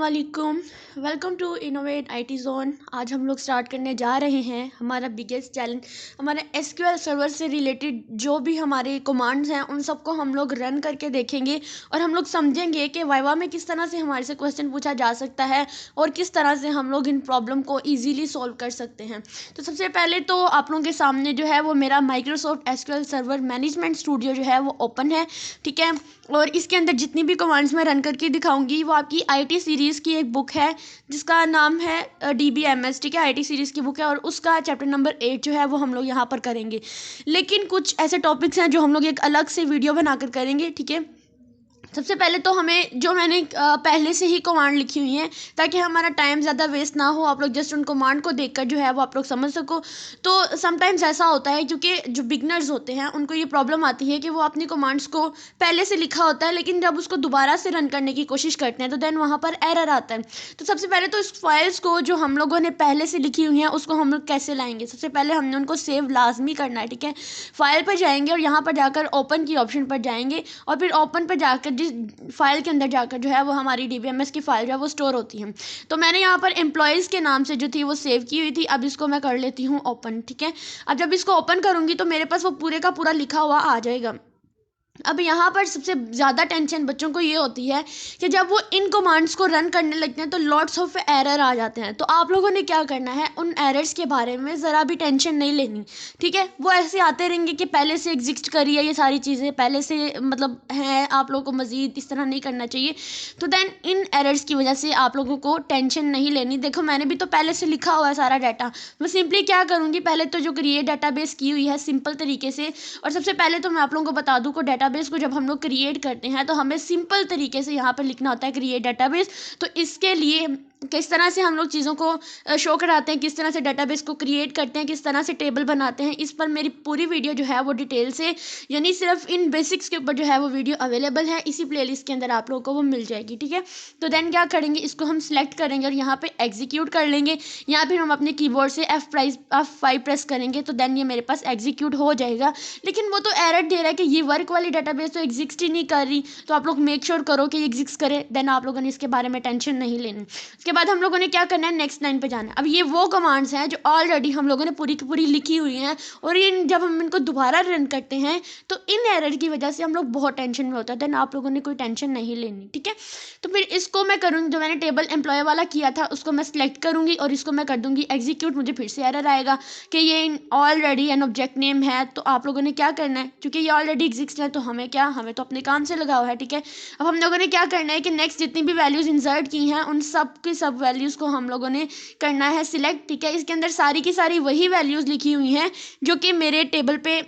वालेकुम। Welcome to innovate IT zone. आज हम लोग स्टार्ट करने जा रहे हैं हमारा बिगेस्ट चैलेंज। हमारे एसक्यूएल सर्वर से रिलेटेड जो भी हमारे कमांड्स हैं उन सबको हम लोग रन करके देखेंगे और हम लोग समझेंगे कि वाइवा में किस तरह से हमारे से क्वेश्चन पूछा जा सकता है और किस तरह से हम लोग इन प्रॉब्लम को ईजीली सॉल्व कर सकते हैं। तो सबसे पहले तो आप लोगों के सामने जो है वो मेरा Microsoft SQL server management studio जो है वो ओपन है, ठीक है। और इसके अंदर जितनी भी कमांड्स मैं रन करके दिखाऊंगी वो आपकी आईटी सीरीज़ की एक बुक है जिसका नाम है DBMS, ठीक है। आईटी सीरीज़ की बुक है और उसका चैप्टर नंबर 8 जो है वो हम लोग यहाँ पर करेंगे। लेकिन कुछ ऐसे टॉपिक्स हैं जो हम लोग एक अलग से वीडियो बनाकर करेंगे, ठीक है। सबसे पहले तो हमें जो मैंने पहले से ही कमांड लिखी हुई है ताकि हमारा टाइम ज़्यादा वेस्ट ना हो, आप लोग जस्ट उन कमांड को देखकर जो है वो आप लोग समझ सको। तो समटाइम्स ऐसा होता है क्योंकि जो बिगनर्स होते हैं उनको ये प्रॉब्लम आती है कि वो अपनी कमांड्स को पहले से लिखा होता है लेकिन जब उसको दोबारा से रन करने की कोशिश करते हैं तो देन वहाँ पर एरर आता है। तो सबसे पहले तो इस फाइल्स को जो हम लोगों ने पहले से लिखी हुई हैं उसको हम लोग कैसे लाएंगे। सबसे पहले हमने उनको सेव लाजमी करना है, ठीक है। फाइल पर जाएंगे और यहाँ पर जाकर ओपन की ऑप्शन पर जाएंगे और फिर ओपन पर जाकर फाइल के अंदर जाकर जो है वो हमारी DBMS की फाइल जो है वो स्टोर होती है। तो मैंने यहाँ पर एम्प्लॉयज़ के नाम से जो थी वो सेव की हुई थी। अब इसको मैं कर लेती हूँ ओपन, ठीक है। अब जब इसको ओपन करूँगी तो मेरे पास वो पूरे का पूरा लिखा हुआ आ जाएगा। अब यहाँ पर सबसे ज़्यादा टेंशन बच्चों को ये होती है कि जब वो इन कमांड्स को रन करने लगते हैं तो लॉट्स ऑफ एरर आ जाते हैं। तो आप लोगों ने क्या करना है, उन एरर्स के बारे में ज़रा भी टेंशन नहीं लेनी, ठीक है। वो ऐसे आते रहेंगे कि पहले से एग्जिस्ट करी है, ये सारी चीज़ें पहले से मतलब हैं, आप लोगों को मज़ीद इस तरह नहीं करना चाहिए। तो दैन इन एरर्स की वजह से आप लोगों को टेंशन नहीं लेनी। देखो मैंने भी तो पहले से लिखा हुआ है सारा डाटा। मैं सिंपली क्या करूँगी, पहले तो जो क्रिएट डाटाबेस की हुई है सिंपल तरीके से, और सबसे पहले तो मैं आप लोगों को बता दूँ को डाटाबेस को जब हम लोग क्रिएट करते हैं तो हमें सिंपल तरीके से यहाँ पर लिखना होता है क्रिएट डाटाबेस। तो इसके लिए किस तरह से हम लोग चीज़ों को शो कराते हैं, किस तरह से डाटाबेस को क्रिएट करते हैं, किस तरह से टेबल बनाते हैं, इस पर मेरी पूरी वीडियो जो है वो डिटेल से, यानी सिर्फ इन बेसिक्स के ऊपर जो है वो वीडियो अवेलेबल है। इसी प्लेलिस्ट के अंदर आप लोगों को वो मिल जाएगी, ठीक है। तो देन क्या करेंगे, इसको हम सिलेक्ट करेंगे और यहाँ पे एग्जीक्यूट कर लेंगे। यहाँ फिर हम अपने कीबोर्ड से F5 प्रेस करेंगे तो देन ये मेरे पास एग्जीक्यूट हो जाएगा। लेकिन वो तो एरर दे रहा है कि ये वर्क वाली डाटाबेस तो एग्जिस्ट ही नहीं कर रही। तो आप लोग मेक श्योर करो कि एग्जिस्ट करे, देन आप लोगों ने इसके बारे में टेंशन नहीं लेनी। उसके बाद हम लोगों ने क्या करना है, नेक्स्ट लाइन पे जाना है। अब ये वो कमांड्स हैं जो ऑलरेडी हम लोगों ने पूरी की पूरी लिखी हुई हैं और ये जब हम इनको दोबारा रन करते हैं तो इन एरर की वजह से हम लोग बहुत टेंशन में होता है। देन आप लोगों ने कोई टेंशन नहीं लेनी, ठीक है। तो फिर इसको मैं करूँगी, जो मैंने टेबल एम्प्लॉय वाला किया था उसको मैं सिलेक्ट करूँगी और इसको मैं कर दूँगी एग्जीक्यूट। मुझे फिर से एरर आएगा कि ये ऑलरेडी एन ऑब्जेक्ट नेम है। तो आप लोगों ने क्या करना है, क्योंकि ये ऑलरेडी एग्जिस्ट है तो हमें क्या, हमें तो अपने काम से लगा हुआ है, ठीक है। अब हम लोगों ने क्या करना है कि नेक्स्ट जितनी भी वैल्यूज़ इंसर्ट की हैं उन सब की सब वैल्यूज़ को हम लोगों ने करना है सिलेक्ट, ठीक है। इसके अंदर सारी की सारी वही वैल्यूज़ लिखी हुई हैं जो कि मेरे टेबल पे,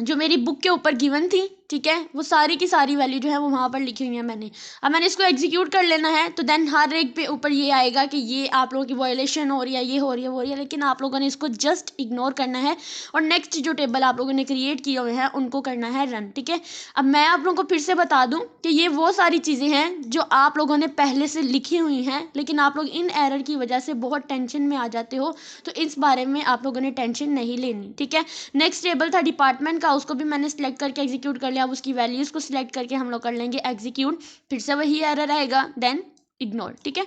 जो मेरी बुक के ऊपर गिवन थी, ठीक है। वो सारी की सारी वैल्यू जो है वो वहाँ पर लिखी हुई है मैंने। अब मैंने इसको एग्जीक्यूट कर लेना है तो देन हर एक पे ऊपर ये आएगा कि ये आप लोगों की वायलेशन हो रही है, ये हो रही है, वो हो रही है। लेकिन आप लोगों ने इसको जस्ट इग्नोर करना है और नेक्स्ट जो टेबल आप लोगों ने क्रिएट किए हुए हैं उनको करना है रन, ठीक है। अब मैं आप लोगों को फिर से बता दूँ कि ये वो सारी चीज़ें हैं जो आप लोगों ने पहले से लिखी हुई हैं, लेकिन आप लोग इन एरर की वजह से बहुत टेंशन में आ जाते हो। तो इस बारे में आप लोगों ने टेंशन नहीं लेनी, ठीक है। नेक्स्ट टेबल था डिपार्टमेंट का, उसको भी मैंने सेलेक्ट करके एग्जीक्यूट कर लिया। अब उसकी वैल्यूज़ को सिलेक्ट करके हम लोग कर लेंगे एग्जीक्यूट। फिर से वही एरर आएगा, देन इग्नोर, ठीक है।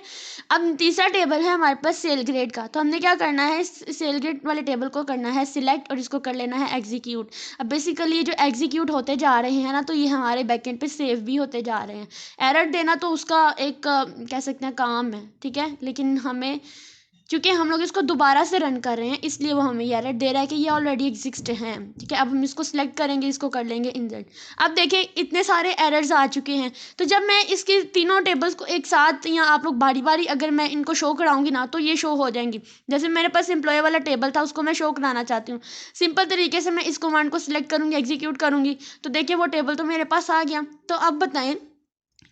अब तीसरा टेबल है हमारे पास सेल ग्रेड का। तो हमने क्या करना है, सेल ग्रेड वाले टेबल को करना है सिलेक्ट और इसको कर लेना है एग्जीक्यूट। अब बेसिकली ये जो एग्जीक्यूट होते जा रहे हैं ना तो ये हमारे बैकएंड पे सेव भी होते जा रहे हैं। एरर देना तो उसका एक कह सकते हैं काम है, ठीक है। लेकिन हमें, क्योंकि हम लोग इसको दोबारा से रन कर रहे हैं इसलिए वो हमें ये एरर दे रहा है कि ये ऑलरेडी एग्जिस्ट हैं, ठीक है। अब हम इसको सिलेक्ट करेंगे, इसको कर लेंगे इंसर्ट। अब देखें इतने सारे एरर्स आ चुके हैं। तो जब मैं इसकी तीनों टेबल्स को एक साथ या आप लोग बारी बारी अगर मैं इनको शो कराऊंगी ना तो ये शो हो जाएंगी। जैसे मेरे पास एम्प्लॉय वाला टेबल था उसको मैं शो कराना चाहती हूँ। सिंपल तरीके से मैं इस कमांड को सिलेक्ट करूँगी, एग्जीक्यूट करूँगी तो देखिए वो टेबल तो मेरे पास आ गया। तो अब बताएं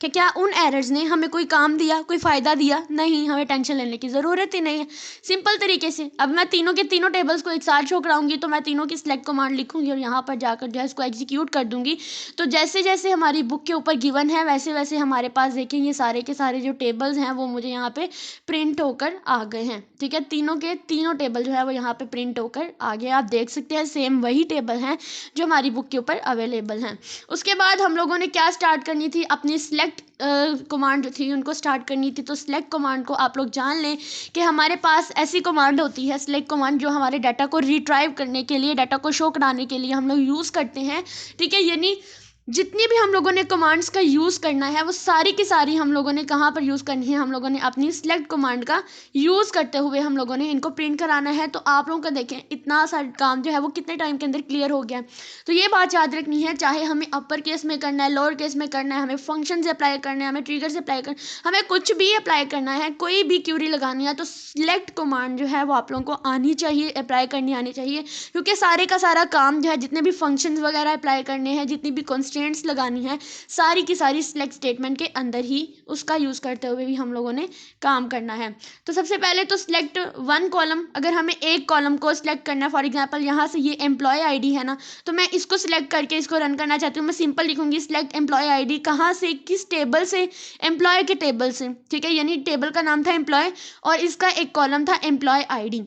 कि क्या उन एरर्स ने हमें कोई काम दिया, कोई फ़ायदा दिया? नहीं, हमें टेंशन लेने की ज़रूरत ही नहीं है। सिंपल तरीके से अब मैं तीनों के तीनों टेबल्स को एक साथ शो कराऊंगी तो मैं तीनों की सिलेक्ट कमांड लिखूंगी और यहाँ पर जाकर जो है इसको एग्जीक्यूट कर दूंगी। तो जैसे जैसे हमारी बुक के ऊपर गिवन है वैसे वैसे हमारे पास देखें ये सारे के सारे जो टेबल्स हैं वो मुझे यहाँ पे प्रिंट होकर आ गए हैं, ठीक है। तीनों के तीनों टेबल जो है वो यहाँ पे प्रिंट होकर आ गए। आप देख सकते हैं सेम वही टेबल हैं जो हमारी बुक के ऊपर अवेलेबल हैं। उसके बाद हम लोगों ने क्या स्टार्ट करनी थी, अपनी सिलेक्ट सिलेक्ट कमांड जो थी उनको स्टार्ट करनी थी। तो सिलेक्ट कमांड को आप लोग जान लें कि हमारे पास ऐसी कमांड होती है सिलेक्ट कमांड, जो हमारे डाटा को रिट्राइव करने के लिए, डाटा को शो कराने के लिए हम लोग यूज़ करते हैं। ठीक है, यानी जितनी भी हम लोगों ने कमांड्स का यूज़ करना है वो सारी की सारी हम लोगों ने कहाँ पर यूज़ करनी है, हम लोगों ने अपनी सिलेक्ट कमांड का यूज़ करते हुए हम लोगों ने इनको प्रिंट कराना है। तो आप लोगों का देखें इतना सारा काम जो है वो कितने टाइम के अंदर क्लियर हो गया। तो ये बात याद रखनी है, चाहे हमें अपर केस में करना है, लोअर केस में करना है, हमें फंक्शन से अप्लाई करना है, हमें ट्रिगर से अप्लाई करना है, हमें कुछ भी अप्लाई करना है, कोई भी क्यूरी लगानी है, तो सिलेक्ट कमांड जो है वो आप लोगों को आनी चाहिए, अप्लाई करनी आनी चाहिए। क्योंकि सारे का सारा काम जो है, जितने भी फंक्शन वगैरह अप्लाई करने हैं, जितनी भी कॉन्स्टेंट्स लगानी है, सारी की सारी सिलेक्ट स्टेटमेंट के अंदर ही उसका यूज़ करते हुए भी हम लोगों ने काम करना है। तो सबसे पहले तो सिलेक्ट वन कॉलम, अगर हमें एक कॉलम को सिलेक्ट करना है, फॉर एग्जांपल यहाँ से ये एम्प्लॉय आईडी है ना, तो मैं इसको सिलेक्ट करके इसको रन करना चाहती हूँ। मैं सिंपल लिखूंगी सिलेक्ट एम्प्लॉय आईडी, कहाँ से, किस टेबल से, एम्प्लॉय के टेबल से। ठीक है, यानी टेबल का नाम था एम्प्लॉय और इसका एक कॉलम था एम्प्लॉय आईडी।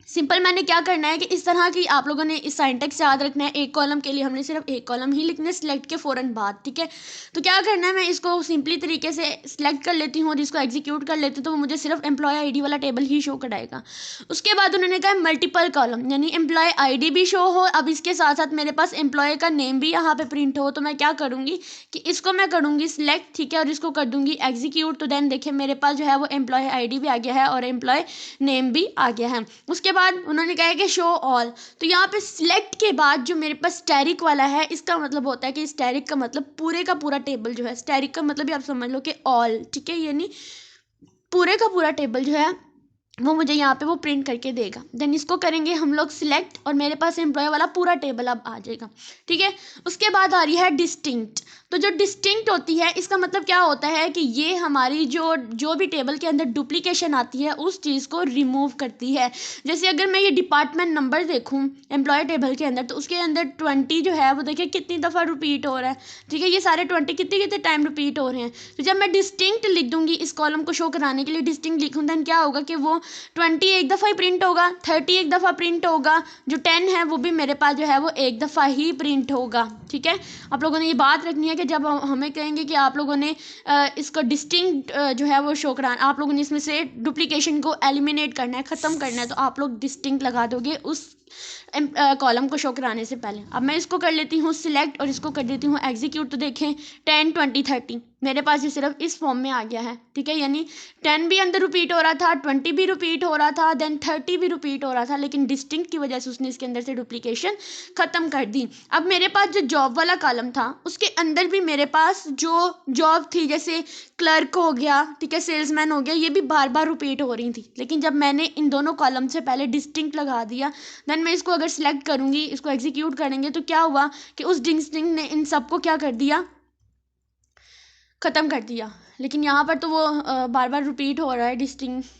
सिंपल मैंने क्या करना है कि इस तरह की आप लोगों ने इस सिंटैक्स याद रखना है। एक कॉलम के लिए हमने सिर्फ एक कॉलम ही लिखना है सिलेक्ट के फ़ौरन बाद। ठीक है, तो क्या करना है, मैं इसको सिंपली तरीके से सिलेक्ट कर लेती हूँ और इसको एग्जीक्यूट कर लेती हूँ, तो वो मुझे सिर्फ एम्प्लॉय आईडी वाला टेबल ही शो कराएगा। उसके बाद उन्होंने कहा मल्टीपल कॉलम, यानी एम्प्लॉय आईडी भी शो हो, अब इसके साथ साथ मेरे पास एम्प्लॉय का नेम भी यहाँ पे प्रिंट हो। तो मैं क्या करूँगी कि इसको मैं करूँगी सिलेक्ट, ठीक है, और इसको कर दूँगी एग्जीक्यूट। तो देन देखिए मेरे पास जो है वो एम्प्लॉय आईडी भी आ गया है और एम्प्लॉय नेम भी आ गया है। उसके बाद उन्होंने कहा कि शो ऑल, तो यहाँ पे सिलेक्ट के बाद जो मेरे पास स्टैरिक वाला है, इसका मतलब होता है कि स्टैरिक का मतलब पूरे का पूरा टेबल जो है, स्टैरिक का मतलब भी आप समझ लो कि ऑल। ठीक है, यानी पूरे का पूरा टेबल जो है वो मुझे यहाँ पे वो प्रिंट करके देगा। देन इसको करेंगे हम लोग सिलेक्ट और मेरे पास एम्प्लॉय वाला पूरा टेबल अब आ जाएगा। ठीक है, उसके बाद आ रही है डिस्टिंक्ट। तो जो डिस्टिंक्ट होती है इसका मतलब क्या होता है कि ये हमारी जो भी टेबल के अंदर डुप्लीकेशन आती है उस चीज़ को रिमूव करती है। जैसे अगर मैं ये डिपार्टमेंट नंबर देखूँ एम्प्लॉय टेबल के अंदर, तो उसके अंदर 20 जो है वो देखिए कितनी दफ़ा रिपीट हो रहा है। ठीक है, ये सारे 20 कितने कितने टाइम रिपीट हो रहे हैं। तो जब मैं डिस्टिंक्ट लिख दूंगी इस कॉलम को शो कराने के लिए, डिस्टिंक्ट लिखूँ, देन क्या होगा कि वो 20 एक दफ़ा ही प्रिंट होगा, 30 एक दफ़ा प्रिंट होगा, जो 10 है वो भी मेरे पास जो है वो एक दफ़ा ही प्रिंट होगा। ठीक है, आप लोगों ने ये बात रखनी है कि जब हमें कहेंगे कि आप लोगों ने इसको डिस्टिंक्ट जो है वो शो कराना, आप लोगों ने इसमें से डुप्लीकेशन को एलिमिनेट करना है, ख़त्म करना है, तो आप लोग डिस्टिंक्ट लगा दोगे उस कॉलम को शो कराने से पहले। अब मैं इसको कर लेती हूँ सिलेक्ट और इसको कर देती हूँ एग्जीक्यूट। तो देखें 10 20 30 मेरे पास ये सिर्फ इस फॉर्म में आ गया है। ठीक है, यानी 10 भी अंदर रिपीट हो रहा था, 20 भी रिपीट हो रहा था, देन 30 भी रिपीट हो रहा था, लेकिन डिस्टिंक्ट की वजह से उसने इसके अंदर से डुप्लीकेशन ख़त्म कर दी। अब मेरे पास जो जॉब वाला कॉलम था उसके अंदर भी मेरे पास जो जॉब थी, जैसे क्लर्क हो गया, ठीक है, सेल्समैन हो गया, ये भी बार बार रिपीट हो रही थी। लेकिन जब मैंने इन दोनों कॉलम से पहले डिस्टिंक्ट लगा दिया, देन मैं इसको अगर सिलेक्ट करूँगी, इसको एग्जीक्यूट करेंगे, तो क्या हुआ कि उस डिस्टिंक्ट ने इन सबको क्या कर दिया, ख़त्म कर दिया। लेकिन यहाँ पर तो वो बार बार रिपीट हो रहा है डिस्टिंक्ट।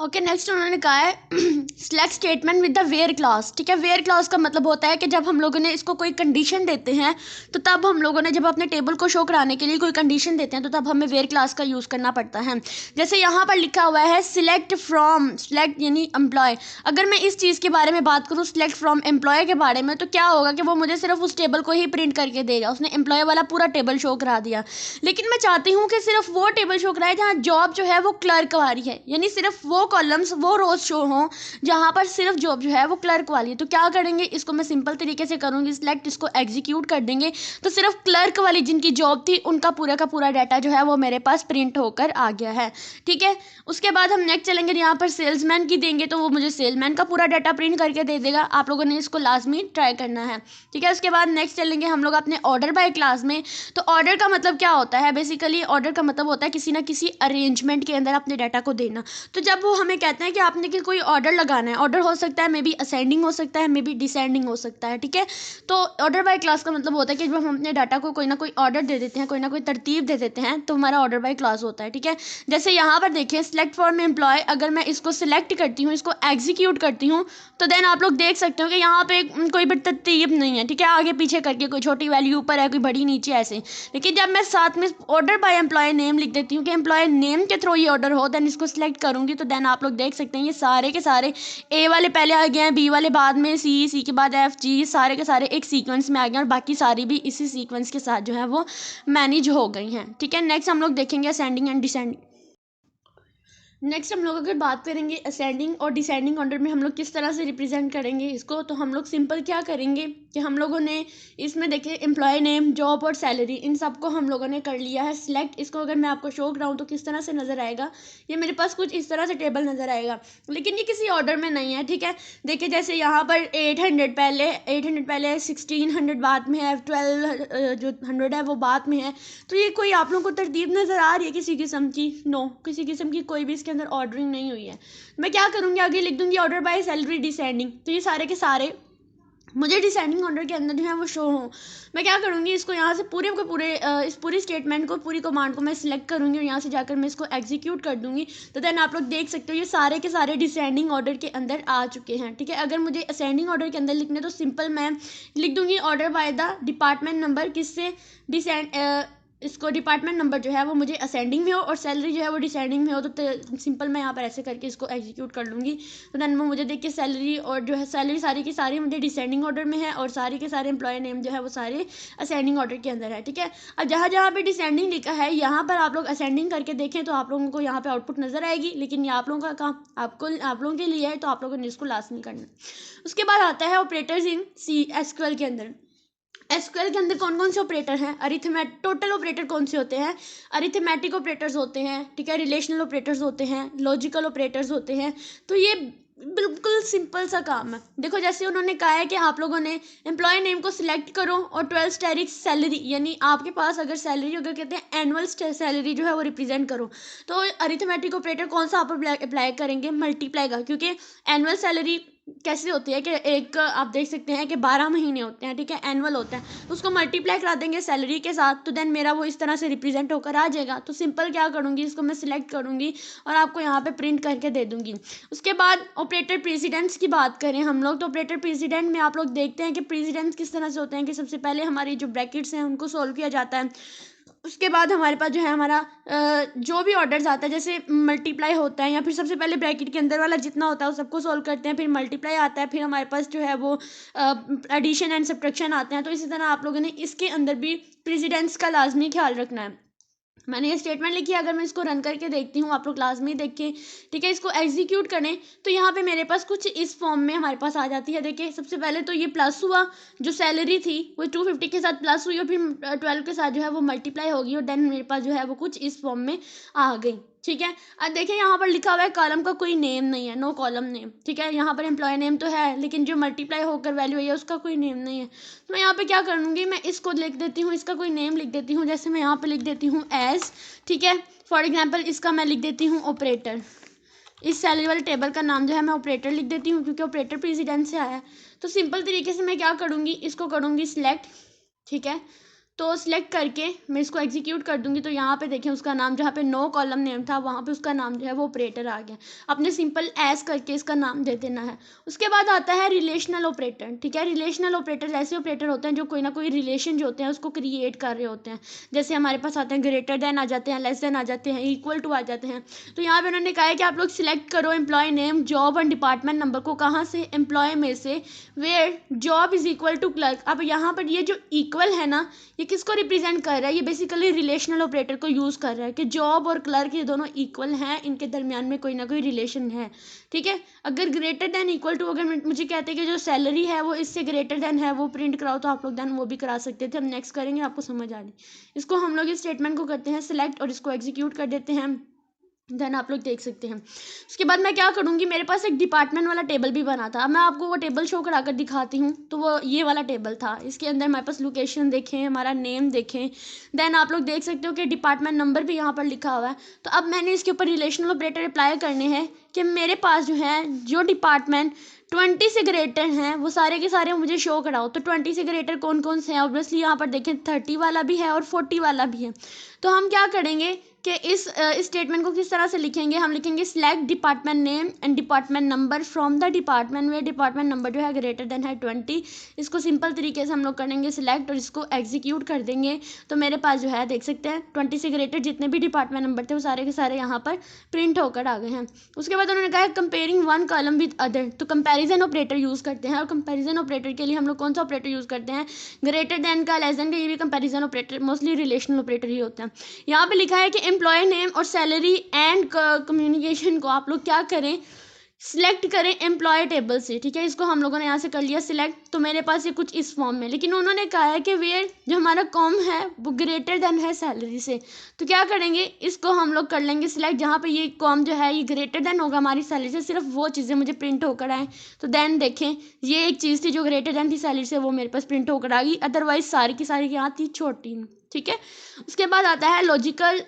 ओके, नेक्स्ट उन्होंने कहा है select statement with the where clause. ठीक है, वेयर क्लॉज का मतलब होता है कि जब हम लोगों ने इसको कोई कंडीशन देते हैं, तो तब हम लोगों ने जब अपने टेबल को शो कराने के लिए कोई कंडीशन देते हैं, तो तब हमें वेयर क्लॉज का यूज़ करना पड़ता है। जैसे यहाँ पर लिखा हुआ है सिलेक्ट फ्रॉम, सिलेक्ट यानी एम्प्लॉय। अगर मैं इस चीज़ के बारे में बात करूँ सिलेक्ट फ्रॉम एम्प्लॉय के बारे में, तो क्या होगा कि वो मुझे सिर्फ उस टेबल को ही प्रिंट करके देगा। उसने एम्प्लॉय वाला पूरा टेबल शो करा दिया, लेकिन मैं चाहती हूँ कि सिर्फ वो टेबल शो कराए जहाँ जॉब जो है वो क्लर्क वाली है, यानी सिर्फ वो कॉलम्स वो रोज शो हों जहाँ पर सिर्फ जॉब जो है वो क्लर्क वाली है। तो क्या करेंगे, इसको मैं सिंपल तरीके से करूँगी सिलेक्ट, इसको एग्जीक्यूट कर देंगे, तो सिर्फ क्लर्क वाली जिनकी जॉब थी उनका पूरा का पूरा डाटा जो है वो मेरे पास प्रिंट होकर आ गया है। ठीक है, उसके बाद हम नेक्स्ट चलेंगे, यहाँ पर सेल्समैन की देंगे तो वो मुझे सेल्समैन का पूरा डाटा प्रिंट करके दे देगा। आप लोगों ने इसको लाजमी ट्राई करना है। ठीक है, उसके बाद नेक्स्ट चलेंगे हम लोग अपने ऑर्डर बाय क्लास में। तो ऑर्डर का मतलब क्या होता है, बेसिकली ऑर्डर का मतलब होता है किसी ना किसी अरेंजमेंट के अंदर अपने डाटा को देना। तो जब वो हमें कहते हैं कि आपने कि कोई ऑर्डर लगाना है, ऑर्डर हो सकता है मे बी असेंडिंग हो सकता है, मे बी डिसेंडिंग हो सकता है। ठीक है, तो ऑर्डर बाय क्लास का मतलब होता है कि जब हम अपने डाटा को कोई ना कोई ऑर्डर दे देते हैं, कोई ना कोई तरतीब दे देते हैं, तो हमारा ऑर्डर बाय क्लास होता है। ठीक है, जैसे यहाँ पर देखिए सिलेक्ट फॉर्म एम्प्लॉय, अगर मैं इसको सिलेक्ट करती हूँ, इसको एग्जीक्यूट करती हूँ, तो देन आप लोग देख सकते हो कि यहाँ पे कोई भी तरतीब नहीं है। ठीक है, आगे पीछे करके कोई छोटी वैल्यू ऊपर है, कोई बड़ी नीचे, ऐसे। लेकिन जब मैं साथ में ऑर्डर बाय एम्प्लॉय नेम लिख देती हूँ कि एम्प्लॉय नेम के थ्रू ये ऑर्डर हो, देन इसको सिलेक्ट करूँगी, तो देन देन आप लोग देख सकते हैं ये सारे के सारे ए वाले पहले आ गए हैं, बी वाले बाद में, सी के बाद एफ, जी, सारे के सारे एक सीक्वेंस में आ गए और बाकी सारी भी इसी सीक्वेंस के साथ जो है वो मैनेज हो गई हैं। ठीक है, नेक्स्ट हम लोग देखेंगे असेंडिंग एंड डिसेंडिंग। नेक्स्ट हम लोग अगर बात करेंगे असेंडिंग और डिसेंडिंग ऑर्डर में हम लोग किस तरह से रिप्रेजेंट करेंगे इसको, तो हम लोग सिंपल क्या करेंगे कि हम लोगों ने इसमें देखिए एम्प्लॉय नेम, जॉब और सैलरी, इन सबको हम लोगों ने कर लिया है सिलेक्ट। इसको अगर मैं आपको शो कराऊँ तो किस तरह से नज़र आएगा, ये मेरे पास कुछ इस तरह से टेबल नज़र आएगा, लेकिन ये किसी ऑर्डर में नहीं है। ठीक है, देखिए जैसे यहाँ पर 800 पहले 1600 बाद में है, 12 जो 100 है वो बाद में है। तो ये कोई आप लोगों को तरतीब नज़र आ रही है किसी किस्म की? नो, किसी किस्म की कोई भी इसके अंदर ऑर्डरिंग नहीं हुई है। मैं क्या करूँगी, आगे लिख दूँगी ऑर्डर बाय सैलरी डिसेंडिंग, तो ये सारे के सारे मुझे डिसेंडिंग ऑर्डर के अंदर जो है वो शो हो। मैं क्या करूँगी, इसको यहाँ से पूरे के पूरे इस पूरी स्टेटमेंट को, पूरी कमांड को मैं सिलेक्ट करूँगी और यहाँ से जाकर मैं इसको एग्जीक्यूट कर दूँगी। तो देन आप लोग देख सकते हो ये सारे के सारे डिसेंडिंग ऑर्डर के अंदर आ चुके हैं। ठीक है, अगर मुझे असेंडिंग ऑर्डर के अंदर लिखने तो सिंपल मैं लिख दूँगी order by the department number, किससे इसको डिपार्टमेंट नंबर जो है वो मुझे असेंडिंग में हो और सैलरी जो है वो डिसेंडिंग में हो। तो सिंपल मैं यहाँ पर ऐसे करके इसको एग्जीक्यूट कर लूँगी। तो देन मुझे देख के सैलरी और जो है सैलरी सारी की सारी मुझे डिसेंडिंग ऑर्डर में है और सारे के सारे एम्प्लॉय नेम जो है वो सारे असेंडिंग ऑर्डर के अंदर है। ठीक है, अब जहाँ जहाँ पे डिसेंडिंग लिखा है यहाँ पर आप लोग असेंडिंग करके देखें तो आप लोगों को यहाँ पर आउटपुट नज़र आएगी, लेकिन ये आप लोगों का काम आप लोगों के लिए है, तो आप लोगों ने इसको लास्ट नहीं करना। उसके बाद आता है ऑपरेटर्स इन एसक्यूएल के अंदर। एसक्यूएल के अंदर कौन कौन से ऑपरेटर हैं, टोटल ऑपरेटर कौन से होते हैं, अरिथमेटिक ऑपरेटर्स होते हैं, ठीक है, रिलेशनल ऑपरेटर्स होते हैं, लॉजिकल ऑपरेटर्स होते हैं। तो ये बिल्कुल सिंपल सा काम है। देखो जैसे उन्होंने कहा है कि आप लोगों ने एम्प्लॉय नेम को सिलेक्ट करो और 12 स्टैरिक सैलरी, यानी आपके पास अगर सैलरी अगर कहते हैं एनुअल सैलरी जो है वो रिप्रेजेंट करो, तो अरिथमेटिक ऑपरेटर कौन सा आप अप्लाई करेंगे, मल्टीप्लाई का, क्योंकि एनुअल सैलरी कैसे होती है कि एक आप देख सकते हैं कि 12 महीने होते हैं। ठीक है, एनुअल होता है, तो उसको मल्टीप्लाई करा देंगे सैलरी के साथ, तो देन मेरा वो इस तरह से रिप्रेजेंट होकर आ जाएगा। तो सिंपल क्या करूँगी, इसको मैं सिलेक्ट करूँगी और आपको यहाँ पे प्रिंट करके दे दूँगी। उसके बाद ऑपरेटर प्रेसिडेंट्स की बात करें हम लोग, तो ऑपरेटर प्रेसिडेंट में आप लोग देखते हैं कि प्रेसिडेंट्स किस तरह से होते हैं कि सबसे पहले हमारी जो ब्रैकेट्स हैं उनको सोल्व किया जाता है। उसके बाद हमारे पास जो है हमारा जो भी ऑर्डर्स आता है, जैसे मल्टीप्लाई होता है या फिर सबसे पहले ब्रैकेट के अंदर वाला जितना होता है वो सबको सॉल्व करते हैं, फिर मल्टीप्लाई आता है, फिर हमारे पास जो है वो एडिशन एंड सब्ट्रैक्शन आते हैं। तो इसी तरह आप लोगों ने इसके अंदर भी प्रेसिडेंट्स का लाजमी ख्याल रखना है। मैंने ये स्टेटमेंट लिखी है, अगर मैं इसको रन करके देखती हूँ, आप लोग लाजमी देखें। ठीक है, इसको एग्जीक्यूट करें तो यहाँ पे मेरे पास कुछ इस फॉर्म में हमारे पास आ जाती है। देखिए सबसे पहले तो ये प्लस हुआ, जो सैलरी थी वो 250 के साथ प्लस हुई और फिर 12 के साथ जो है वो मल्टीप्लाई होगी और देन मेरे पास जो है वो कुछ इस फॉर्म में आ गई। ठीक है, अब देखिए यहाँ पर लिखा हुआ है कॉलम का कोई नेम नहीं है, नो कॉलम नेम। ठीक है, यहाँ पर एम्प्लॉय नेम तो है लेकिन जो मल्टीप्लाई होकर वैल्यू है उसका कोई नेम नहीं है। तो मैं यहाँ पे क्या करूँगी, मैं इसको लिख देती हूँ, इसका कोई नेम लिख देती हूँ। जैसे मैं यहाँ पे लिख देती हूँ एज, ठीक है, फॉर एग्जाम्पल इसका मैं लिख देती हूँ ऑपरेटर। इस सैलरी वाले टेबल का नाम जो है मैं ऑपरेटर लिख देती हूँ क्योंकि ऑपरेटर प्रेसिडेंट से आया है। तो सिंपल तरीके से मैं क्या करूँगी, इसको करूँगी सिलेक्ट। ठीक है, तो सिलेक्ट करके मैं इसको एग्जीक्यूट कर दूंगी। तो यहाँ पे देखें उसका नाम, जहाँ पे नो कॉलम नेम था वहाँ पे उसका नाम जो है वो ऑपरेटर आ गया। अपने सिंपल एस करके इसका नाम दे देना है। उसके बाद आता है रिलेशनल ऑपरेटर। ठीक है, रिलेशनल ऑपरेटर ऐसे ऑपरेटर होते हैं जो कोई ना कोई रिलेशन जो होते हैं उसको क्रिएट कर रहे होते हैं। जैसे हमारे पास आते हैं ग्रेटर देन आ जाते हैं, लेस देन आ जाते हैं, इक्वल टू आ जाते हैं। तो यहाँ पे उन्होंने कहा है कि आप लोग सिलेक्ट करो employ name, job and department number को, कहाँ से, एम्प्लॉय में से, where job is equal to clerk. अब यहाँ पर ये जो इक्वल है ना, ये किसको रिप्रेजेंट कर रहा है, ये बेसिकली रिलेशनल ऑपरेटर को यूज़ कर रहा है कि जॉब और क्लर्क ये दोनों इक्वल हैं, इनके दरमियान में कोई ना कोई रिलेशन है। ठीक है, अगर ग्रेटर देन इक्वल टू, अगर मुझे कहते हैं कि जो सैलरी है वो इससे ग्रेटर देन है वो प्रिंट कराओ, तो आप लोग देन वो भी करा सकते थे। हम नेक्स्ट करेंगे, आपको समझ आ रही। इसको हम लोग इस स्टेटमेंट को करते हैं सिलेक्ट और इसको एग्जीक्यूट कर देते हैं। देन आप लोग देख सकते हैं। उसके बाद मैं क्या करूँगी, मेरे पास एक डिपार्टमेंट वाला टेबल भी बना था। अब मैं आपको वो टेबल शो करा कर दिखाती हूँ। तो वो ये वाला टेबल था, इसके अंदर हमारे पास लोकेशन देखें, हमारा नेम देखें, देन आप लोग देख सकते हो कि डिपार्टमेंट नंबर भी यहाँ पर लिखा हुआ है। तो अब मैंने इसके ऊपर रिलेशनल ऑपरेटर अप्लाई करने हैं कि मेरे पास जो है जो डिपार्टमेंट 20 से ग्रेटर हैं वो सारे के सारे मुझे शो कराओ। तो 20 से ग्रेटर कौन कौन से हैं, ऑब्वियसली यहाँ पर देखें 30 वाला भी है और 40 वाला भी है। तो हम क्या करेंगे कि इस स्टेटमेंट को किस तरह से लिखेंगे। हम लिखेंगे select department name and department number from the department में डिपार्टमेंट नंबर जो है ग्रेटर देन है 20। इसको सिंपल तरीके से हम लोग करेंगे सिलेक्ट और इसको एग्जीक्यूट कर देंगे। तो मेरे पास जो है देख सकते हैं 20 से ग्रेटर जितने भी डिपार्टमेंट नंबर थे वो सारे के सारे यहाँ पर प्रिंट होकर आ गए हैं। उसके बाद उन्होंने कहा है comparing one column with other, तो कंपैरिजन ऑपरेटर यूज़ करते हैं। और कंपैरिजन ऑपरेटर के लिए हम लोग कौन सा ऑपरेटर यूज़ करते हैं, ग्रेटर देन का, लेस देन का, ये भी comparison operator mostly relational operator ही होता है। यहाँ पे लिखा है कि एम्प्लॉय नेम और सैलरी एंड कम्युनिकेशन को आप लोग क्या करें, सिलेक्ट करें एम्प्लॉय टेबल से। ठीक है, इसको हम लोगों ने यहाँ से कर लिया सिलेक्ट। तो मेरे पास ये कुछ इस फॉर्म में, लेकिन उन्होंने कहा है कि वेयर जो हमारा कॉम है वो ग्रेटर देन है सैलरी से। तो क्या करेंगे, इसको हम लोग कर लेंगे सिलेक्ट, जहाँ पे ये कॉम जो है ये ग्रेटर देन होगा हमारी सैलरी से, सिर्फ वो चीज़ें मुझे प्रिंट होकर आए। तो देन देखें ये एक चीज़ थी जो ग्रेटर देन थी सैलरी से, वो मेरे पास प्रिंट होकर आ गई, अदरवाइज सारी की सारी यहाँ थी छोटी। ठीक है, उसके बाद आता है लॉजिकल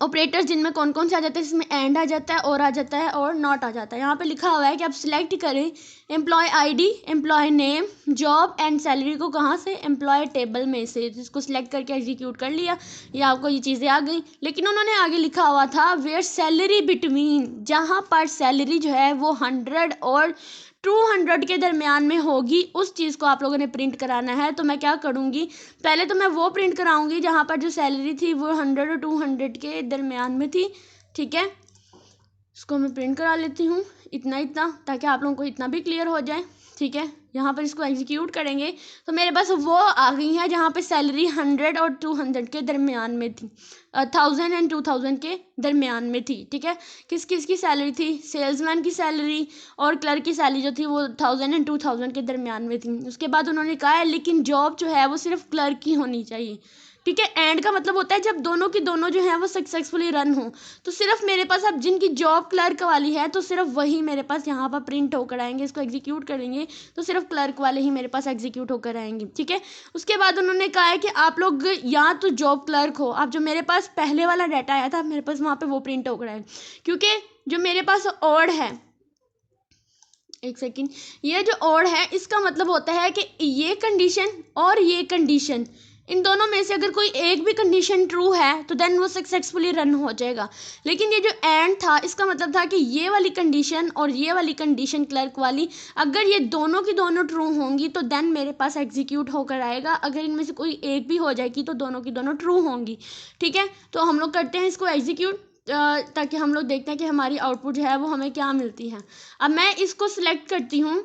ऑपरेटर्स, जिनमें कौन कौन से आ जाते हैं, इसमें एंड आ जाता है, और आ जाता है, और नॉट आ जाता है। यहाँ पे लिखा हुआ है कि आप सिलेक्ट करें employ ID, employ name, job and salary को कहाँ से, एम्प्लॉय टेबल में से। इसको सिलेक्ट करके एग्जीक्यूट कर लिया, ये आपको ये चीज़ें आ गई। लेकिन उन्होंने आगे लिखा हुआ था वेयर सैलरी बिटवीन, जहाँ पर सैलरी जो है वो 100 और 200 के दरमियान में होगी, उस चीज़ को आप लोगों ने प्रिंट कराना है। तो मैं क्या करूँगी, पहले तो मैं वो प्रिंट कराऊंगी जहाँ पर जो सैलरी थी वो 100 और 200 के दरमियान में थी। ठीक है, इसको मैं प्रिंट करा लेती हूँ इतना इतना, ताकि आप लोगों को इतना भी क्लियर हो जाए। ठीक है, यहाँ पर इसको एग्जीक्यूट करेंगे तो मेरे पास वो आ गई है जहाँ पे सैलरी 100 और 200 के दरमियान में थी, 1000 एंड 2000 के दरमियान में थी। ठीक है, किस किस की सैलरी थी, सेल्समैन की सैलरी और क्लर्क की सैलरी जो थी वो 1000 एंड 2000 के दरमियान में थी। उसके बाद उन्होंने कहा है लेकिन जॉब जो है वो सिर्फ क्लर्क की होनी चाहिए। ठीक है, एंड का मतलब होता है जब दोनों की दोनों जो है वो सक्सेसफुली रन हो, तो सिर्फ मेरे पास अब जिनकी जॉब क्लर्क वाली है तो सिर्फ वही मेरे पास यहाँ पर प्रिंट होकर आएंगे। इसको एग्जीक्यूट करेंगे तो सिर्फ क्लर्क वाले ही मेरे पास एग्जीक्यूट होकर आएंगे। ठीक है, उसके बाद उन्होंने कहा है कि आप लोग या तो जॉब क्लर्क हो, आप जो मेरे पास पहले वाला डाटा आया था मेरे पास वहाँ पर वो प्रिंट होकर आए, क्योंकि जो मेरे पास ऑड है, एक सेकेंड, ये जो ऑड है इसका मतलब होता है कि ये कंडीशन और ये कंडीशन, इन दोनों में से अगर कोई एक भी कंडीशन ट्रू है तो देन वो सक्सेसफुली रन हो जाएगा। लेकिन ये जो एंड था इसका मतलब था कि ये वाली कंडीशन और ये वाली कंडीशन क्लर्क वाली, अगर ये दोनों की दोनों ट्रू होंगी तो देन मेरे पास एग्जीक्यूट होकर आएगा। अगर इनमें से कोई एक भी हो जाएगी तो दोनों की दोनों ट्रू होंगी। ठीक है, तो हम लोग करते हैं इसको एग्जीक्यूट, ताकि हम लोग देखते हैं कि हमारी आउटपुट जो है वो हमें क्या मिलती है। अब मैं इसको सिलेक्ट करती हूँ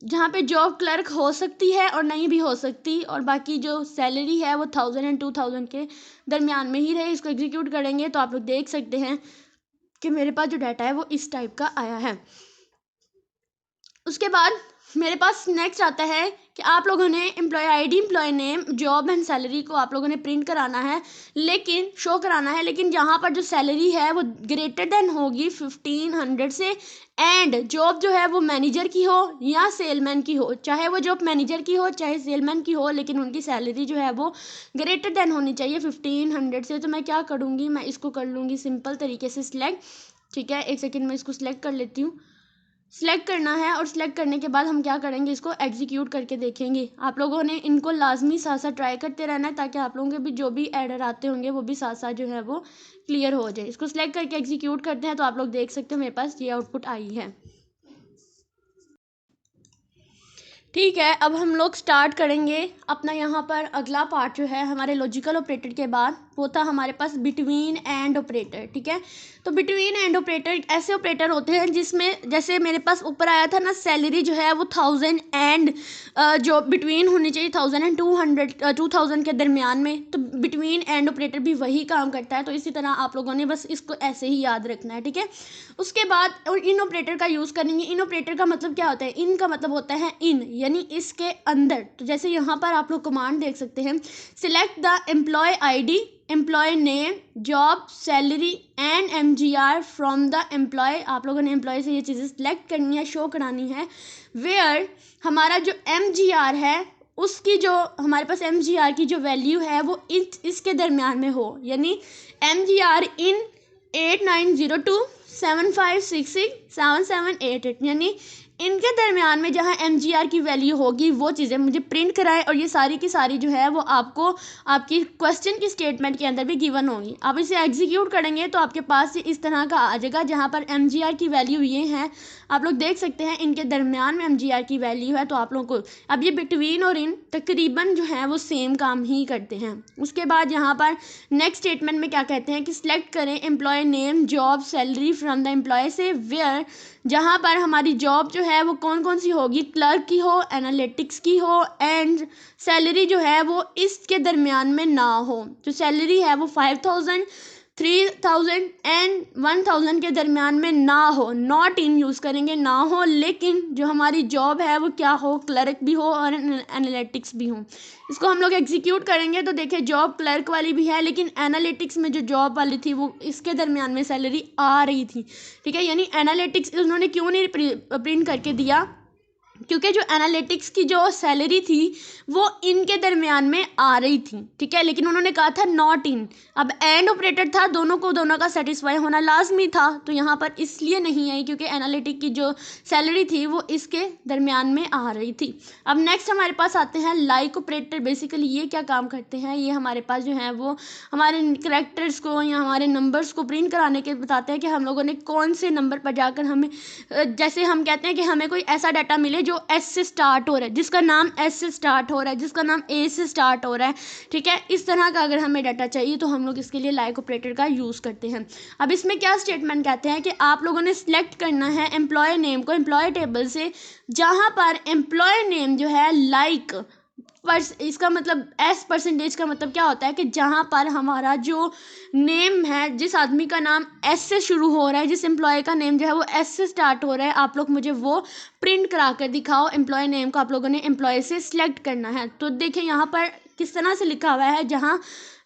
जहाँ पे जॉब क्लर्क हो सकती है और नहीं भी हो सकती, और बाकी जो सैलरी है वो 1000 एंड 2000 के दरमियान में ही रहे। इसको एग्जीक्यूट करेंगे तो आप लोग देख सकते हैं कि मेरे पास जो डाटा है वो इस टाइप का आया है। उसके बाद मेरे पास नेक्स्ट आता है कि आप लोगों ने employ ID, employ name, job and salary को आप लोगों ने प्रिंट कराना है, लेकिन शो कराना है, लेकिन जहाँ पर जो सैलरी है वो ग्रेटर देन होगी 1500 से, एंड जॉब जो है वो मैनेजर की हो या सेलमैन की हो, चाहे वो जॉब मैनेजर की हो चाहे सेलमैन की हो, लेकिन उनकी सैलरी जो है वो ग्रेटर देन होनी चाहिए 1500 से। तो मैं क्या करूँगी, मैं इसको कर लूँगी सिंपल तरीके से सिलेक्ट। ठीक है, एक सेकेंड में इसको सिलेक्ट कर लेती हूँ। सिलेक्ट करना है और सिलेक्ट करने के बाद हम क्या करेंगे, इसको एग्जीक्यूट करके देखेंगे। आप लोगों ने इनको लाजमी साथ साथ ट्राई करते रहना है, ताकि आप लोगों के भी जो भी एरर आते होंगे वो भी साथ साथ जो है वो क्लियर हो जाए। इसको सिलेक्ट करके एग्जीक्यूट करते हैं तो आप लोग देख सकते हो मेरे पास ये आउटपुट आई है। ठीक है, अब हम लोग स्टार्ट करेंगे अपना यहाँ पर अगला पार्ट जो है हमारे लॉजिकल ऑपरेटर के बाद, वो था हमारे पास बिटवीन एंड ऑपरेटर। ठीक है, तो बिटवीन एंड ऑपरेटर ऐसे ऑपरेटर होते हैं जिसमें, जैसे मेरे पास ऊपर आया था ना, सैलरी जो है वो 1000 एंड जो बिटवीन होनी चाहिए 1000 एंड 2000 के दरमियान में, तो बिटवीन एंड ऑपरेटर भी वही काम करता है। तो इसी तरह आप लोगों ने बस इसको ऐसे ही याद रखना है। ठीक है, उसके बाद इन ऑपरेटर का यूज़ करेंगे। इन ऑपरेटर का मतलब क्या होता है, इन का मतलब होता है इन, यानी इसके अंदर। तो जैसे यहाँ पर आप लोग कमांड देख सकते हैं, select the employ ID, employ name, job, salary and MGR from the employ. आप लोगों ने एम्प्लॉय से ये चीज़ें सिलेक्ट करनी है, शो करानी है, वेयर हमारा जो MGR है उसकी जो हमारे पास MGR की जो वैल्यू है वो इसके दरमियान में हो, यानी MGR इन 8902 7566 7788, यानी इनके दरमियान में जहाँ MGR की वैल्यू होगी वो चीज़ें मुझे प्रिंट कराएं, और ये सारी की सारी जो है वो आपको आपकी क्वेश्चन की स्टेटमेंट के अंदर भी गिवन होगी। आप इसे एग्जीक्यूट करेंगे तो आपके पास इस तरह का आ जाएगा, जहाँ पर MGR की वैल्यू ये है, आप लोग देख सकते हैं इनके दरमियान में MGR की वैल्यू है। तो आप लोग को अब ये बिटवीन और इन तकरीबन जो है वो सेम काम ही करते हैं। उसके बाद यहाँ पर नेक्स्ट स्टेटमेंट में क्या कहते हैं कि सिलेक्ट करें employ name job salary from the employ से, वेयर जहाँ पर हमारी जॉब जो है वो कौन कौन सी होगी, क्लर्क की हो, एनालिटिक्स की हो, एंड सैलरी जो है वो इसके दरमियान में ना हो। जो सैलरी है वो 5000, 3000 एंड 1000 के दरमियान में ना हो, नॉट इन यूज़ करेंगे, ना हो। लेकिन जो हमारी जॉब है वो क्या हो, क्लर्क भी हो और एनालिटिक्स भी हो। इसको हम लोग एग्जीक्यूट करेंगे तो देखिए जॉब क्लर्क वाली भी है, लेकिन एनालिटिक्स में जो जॉब वाली थी वो इसके दरमियान में सैलरी आ रही थी। ठीक है, यानी एनालिटिक्स उन्होंने क्यों नहीं प्रिंट करके दिया, क्योंकि जो एनालिटिक्स की जो सैलरी थी वो इनके दरमियान में आ रही थी। ठीक है, लेकिन उन्होंने कहा था नॉट इन। अब एंड ऑपरेटर था, दोनों का सेटिस्फाई होना लाजमी था, तो यहाँ पर इसलिए नहीं आई क्योंकि एनालिटिक की जो सैलरी थी वो इसके दरमियान में आ रही थी। अब नेक्स्ट हमारे पास आते हैं लाइक ऑपरेटर। बेसिकली ये क्या काम करते हैं, ये हमारे पास जो है वो हमारे करेक्टर्स को या हमारे नंबर्स को प्रिंट कराने के बताते हैं कि हम लोगों ने कौन से नंबर पर जाकर हमें, जैसे हम कहते हैं कि हमें कोई ऐसा डाटा मिले जो एस से स्टार्ट हो रहा है, जिसका नाम एस से स्टार्ट हो रहा है, जिसका नाम ए से स्टार्ट हो रहा है। ठीक है, इस तरह का अगर हमें डाटा चाहिए तो हम लोग इसके लिए लाइक ऑपरेटर का यूज़ करते हैं। अब इसमें क्या स्टेटमेंट कहते हैं कि आप लोगों ने सिलेक्ट करना है एम्प्लॉय नेम को एम्प्लॉय टेबल से, जहाँ पर एम्प्लॉय नेम जो है लाइक इसका मतलब एस परसेंटेज का मतलब क्या होता है कि जहाँ पर हमारा जो नेम है, जिस आदमी का नाम एस से शुरू हो रहा है, जिस एम्प्लॉय का नेम जो है वो एस से स्टार्ट हो रहा है, आप लोग मुझे वो प्रिंट करा कर दिखाओ। एम्प्लॉय नेम को आप लोगों ने एम्प्लॉय से सिलेक्ट करना है। तो देखिए यहाँ पर किस तरह से लिखा हुआ है, जहाँ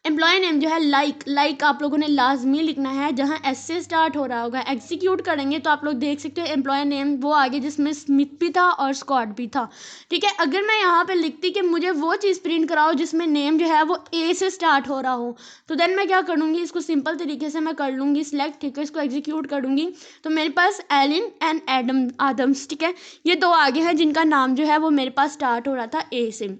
एम्प्लॉय नेम जो है लाइक आप लोगों ने लाजमी लिखना है, जहाँ एस से स्टार्ट हो रहा होगा। एग्जीक्यूट करेंगे तो आप लोग देख सकते हो एम्प्लॉय नेम वो आगे जिसमें स्मिथ भी था और स्कॉट भी था। ठीक है, अगर मैं यहाँ पे लिखती कि मुझे वो चीज़ प्रिंट कराओ जिसमें नेम जो है वो ए से स्टार्ट हो रहा हो, तो देन मैं क्या करूँगी, इसको सिंपल तरीके से मैं कर लूँगी सिलेक्ट। ठीक है, इसको एग्जीक्यूट करूँगी तो मेरे पास एलिन एंड आदम्स, ठीक है, ये दो आगे हैं जिनका नाम जो है वो मेरे पास स्टार्ट हो रहा था ए से।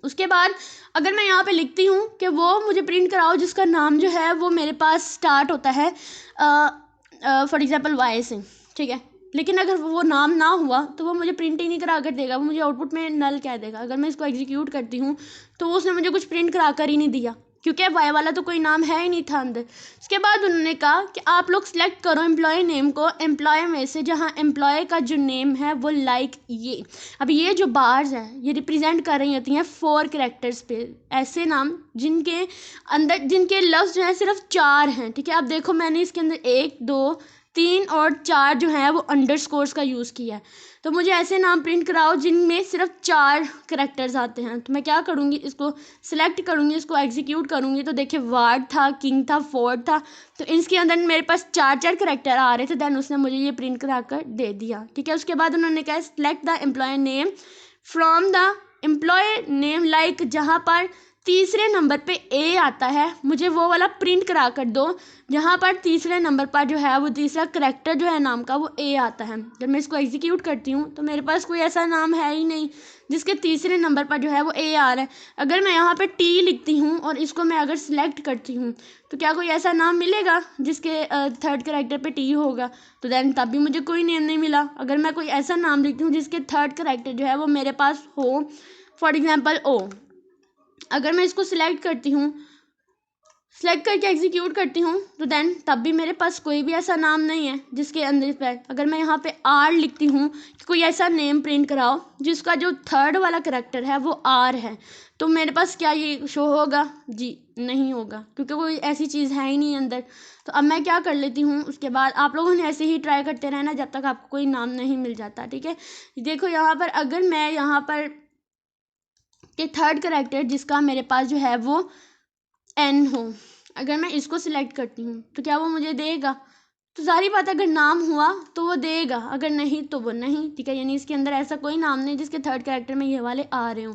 उसके बाद अगर मैं यहाँ पे लिखती हूँ कि वो मुझे प्रिंट कराओ जिसका नाम जो है वो मेरे पास स्टार्ट होता है फॉर एग्जांपल वाई से, ठीक है, लेकिन अगर वो नाम ना हुआ तो वो मुझे प्रिंट ही नहीं करा कर देगा, वो मुझे आउटपुट में नल कह देगा। अगर मैं इसको एग्जीक्यूट करती हूँ तो उसने मुझे कुछ प्रिंट करा कर ही नहीं दिया, क्योंकि वाई वाला तो कोई नाम है ही नहीं था अंदर। उसके बाद उन्होंने कहा कि आप लोग सिलेक्ट करो एम्प्लॉय नेम को एम्प्लॉय में से, जहाँ एम्प्लॉय का जो नेम है वो लाइक ये। अब ये जो बार्स हैं ये रिप्रेजेंट कर रही होती हैं 4 कैरेक्टर्स पे, ऐसे नाम जिनके अंदर जिनके लफ्ज़ जो है सिर्फ 4 हैं। ठीक है, अब देखो मैंने इसके अंदर 1 2 3 और 4 जो है वो अंडरस्कोर्स का यूज़ किया है। तो मुझे ऐसे नाम प्रिंट कराओ जिनमें सिर्फ 4 कैरेक्टर्स आते हैं। तो मैं क्या करूँगी, इसको सिलेक्ट करूँगी, इसको एग्जीक्यूट करूँगी तो देखिए वार्ड था, किंग था, फोर्ड था, तो इसके अंदर मेरे पास 4 कैरेक्टर आ रहे थे। देन उसने मुझे ये प्रिंट करा कर दे दिया। ठीक है, उसके बाद उन्होंने कहा select the employ name from the employ name like, जहाँ पर तीसरे नंबर पे ए आता है मुझे वो वाला प्रिंट करा कर दो, जहाँ पर तीसरे नंबर पर जो है वो तीसरा करैक्टर जो है नाम का वो ए आता है। जब मैं इसको एग्जीक्यूट करती हूँ तो मेरे पास कोई ऐसा नाम है ही नहीं जिसके तीसरे नंबर पर जो है वो ए आ रहा है। अगर मैं यहाँ पे टी लिखती हूँ और इसको मैं अगर सिलेक्ट करती हूँ तो क्या कोई ऐसा नाम मिलेगा जिसके थर्ड करैक्टर पे टी होगा, तो देन तब भी मुझे कोई नेम नहीं मिला। अगर मैं कोई ऐसा नाम लिखती हूँ जिसके थर्ड करैक्टर जो है वो मेरे पास हो, फॉर एग्जाम्पल ओ, अगर मैं इसको सिलेक्ट करती हूँ, सिलेक्ट करके एग्जीक्यूट करती हूँ तो देन तब भी मेरे पास कोई भी ऐसा नाम नहीं है जिसके अंदर पे, अगर मैं यहाँ पे आर लिखती हूँ कि कोई ऐसा नेम प्रिंट कराओ जिसका जो थर्ड वाला करैक्टर है वो आर है, तो मेरे पास क्या ये शो होगा? जी नहीं होगा, क्योंकि कोई ऐसी चीज़ है ही नहीं अंदर। तो अब मैं क्या कर लेती हूँ, उसके बाद आप लोगों ने ऐसे ही ट्राई करते रहना जब तक आपको कोई नाम नहीं मिल जाता। ठीक है, देखो यहाँ पर अगर मैं यहाँ पर कि थर्ड करैक्टर जिसका मेरे पास जो है वो एन हो, अगर मैं इसको सिलेक्ट करती हूँ तो क्या वो मुझे देगा? तो सारी बात अगर नाम हुआ तो वो देगा, अगर नहीं तो वो नहीं, ठीक है। यानी इसके अंदर ऐसा कोई नाम नहीं जिसके थर्ड कैरेक्टर में ये वाले आ रहे हों।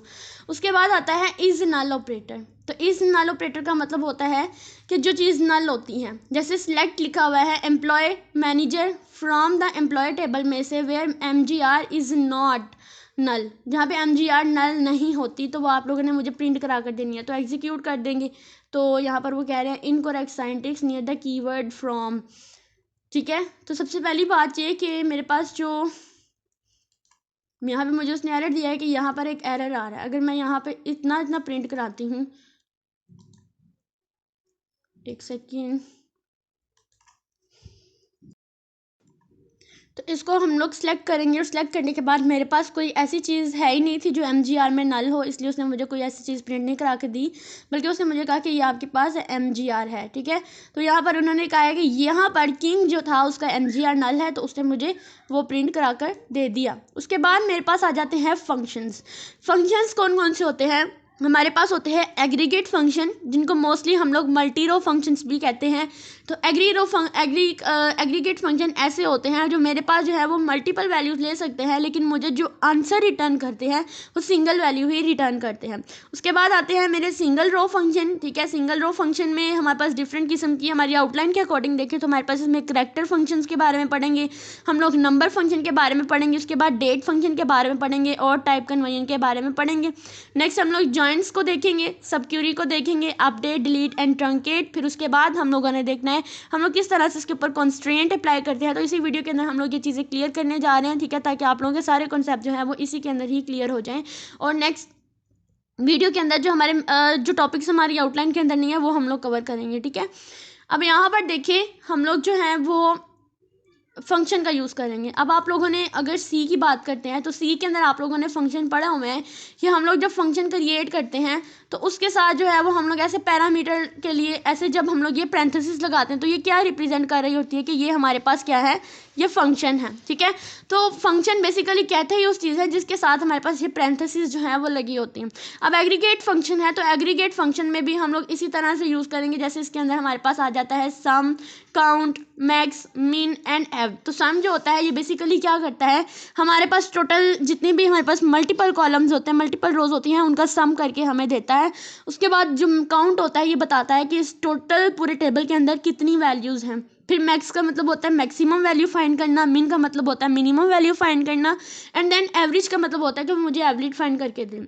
उसके बाद आता है इज नल ऑपरेटर। तो इज नल ऑपरेटर का मतलब होता है कि जो चीज़ नल होती है, जैसे सिलेक्ट लिखा हुआ है employ manager from the employ table में से where MGR is not null, जहाँ पे MGR नल नहीं होती तो वो आप लोगों ने मुझे प्रिंट करा कर देनी है, तो एग्जीक्यूट कर देंगे। तो यहाँ पर वो कह रहे हैं incorrect syntax near the keyword from, ठीक है। तो सबसे पहली बात ये कि मेरे पास जो यहाँ पे मुझे उसने एरर दिया है कि यहाँ पर एक एरर आ रहा है। अगर मैं यहाँ पे इतना इतना प्रिंट कराती हूँ, एक सेकेंड, तो इसको हम लोग सेलेक्ट करेंगे और सेलेक्ट करने के बाद मेरे पास कोई ऐसी चीज़ है ही नहीं थी जो MGR में नल हो, इसलिए उसने मुझे कोई ऐसी चीज़ प्रिंट नहीं करा के दी, बल्कि उसने मुझे कहा कि ये आपके पास MGR है, ठीक है। तो यहाँ पर उन्होंने कहा है कि यहाँ पर किंग जो था उसका MGR नल है, तो उसने मुझे वो प्रिंट करा कर दे दिया। उसके बाद मेरे पास आ जाते हैं फंक्शंस। फंक्शंस कौन कौन से होते हैं? हमारे पास होते हैं एग्रीगेट फंक्शन, जिनको मोस्टली हम लोग मल्टी रो फंक्शंस भी कहते हैं। तो एग्रीगेट फंक्शन ऐसे होते हैं जो मेरे पास जो है वो मल्टीपल वैल्यूज़ ले सकते हैं, लेकिन मुझे जो आंसर रिटर्न करते हैं वो सिंगल वैल्यू ही रिटर्न करते हैं। उसके बाद आते हैं मेरे सिंगल रो फंक्शन, ठीक है। सिंगल रो फंक्शन में हमारे पास डिफरेंट किस्म की, हमारी आउटलाइन के अकॉर्डिंग देखें तो हमारे पास इसमें करैक्टर फंक्शंस के बारे में पढ़ेंगे, हम लोग नंबर फंक्शन के बारे में पढ़ेंगे, उसके बाद डेट फंक्शन के बारे में पढ़ेंगे और टाइप कन्वर्जन के बारे में पढ़ेंगे। नेक्स्ट हम लोग जॉइंट्स को देखेंगे, सब क्यूरी को देखेंगे, अपडेट डिलीट एंड ट्रंकेट। फिर उसके बाद हम लोगों ने देखना है हम लोग किस तरह से इसके ऊपर कॉन्स्ट्रेंट अप्लाई करते हैं। तो इसी वीडियो के अंदर हम लोग ये चीज़ें क्लियर करने जा रहे हैं, ठीक है, ताकि आप लोगों के सारे कॉन्सेप्ट जो है वो इसी के अंदर ही क्लियर हो जाएं। और नेक्स्ट वीडियो के अंदर जो हमारे जो टॉपिक्स हमारी आउटलाइन के अंदर नहीं है वो हम लोग कवर करेंगे, ठीक है। अब यहाँ पर देखिए हम लोग जो है वो फंक्शन का यूज़ करेंगे। अब आप लोगों ने अगर सी की बात करते हैं तो सी के अंदर आप लोगों ने फंक्शन पढ़ा हुआ है कि हम लोग जब फंक्शन क्रिएट करते हैं तो उसके साथ जो है वो हम लोग ऐसे पैरामीटर के लिए ऐसे जब हम लोग ये पैरेंथेसिस लगाते हैं तो ये क्या रिप्रेजेंट कर रही होती है कि ये हमारे पास क्या है, ये फंक्शन है, ठीक है। तो फंक्शन बेसिकली कहते ही उस चीज़ है जिसके साथ हमारे पास ये पैरेंथेसिस जो है वो लगी होती हैं। अब एग्रीगेट फंक्शन है तो एग्रीगेट फंक्शन में भी हम लोग इसी तरह से यूज़ करेंगे, जैसे इसके अंदर हमारे पास आ जाता है सम, काउंट, मैक्स, मीन एंड एव। तो सम जो होता है ये बेसिकली क्या करता है, हमारे पास टोटल जितनी भी हमारे पास मल्टीपल कॉलम्स होते हैं, मल्टीपल रोज होती हैं, उनका सम करके हमें देता है। उसके बाद जो काउंट होता है ये बताता है कि इस टोटल पूरे टेबल के अंदर कितनी वैल्यूज़ हैं। फिर मैक्स का मतलब होता है मैक्सिमम वैल्यू फाइंड करना, मिन का मतलब होता है मिनिमम वैल्यू फाइंड करना, एंड देन एवरेज का मतलब होता है कि मुझे एवरेज फाइंड करके दें।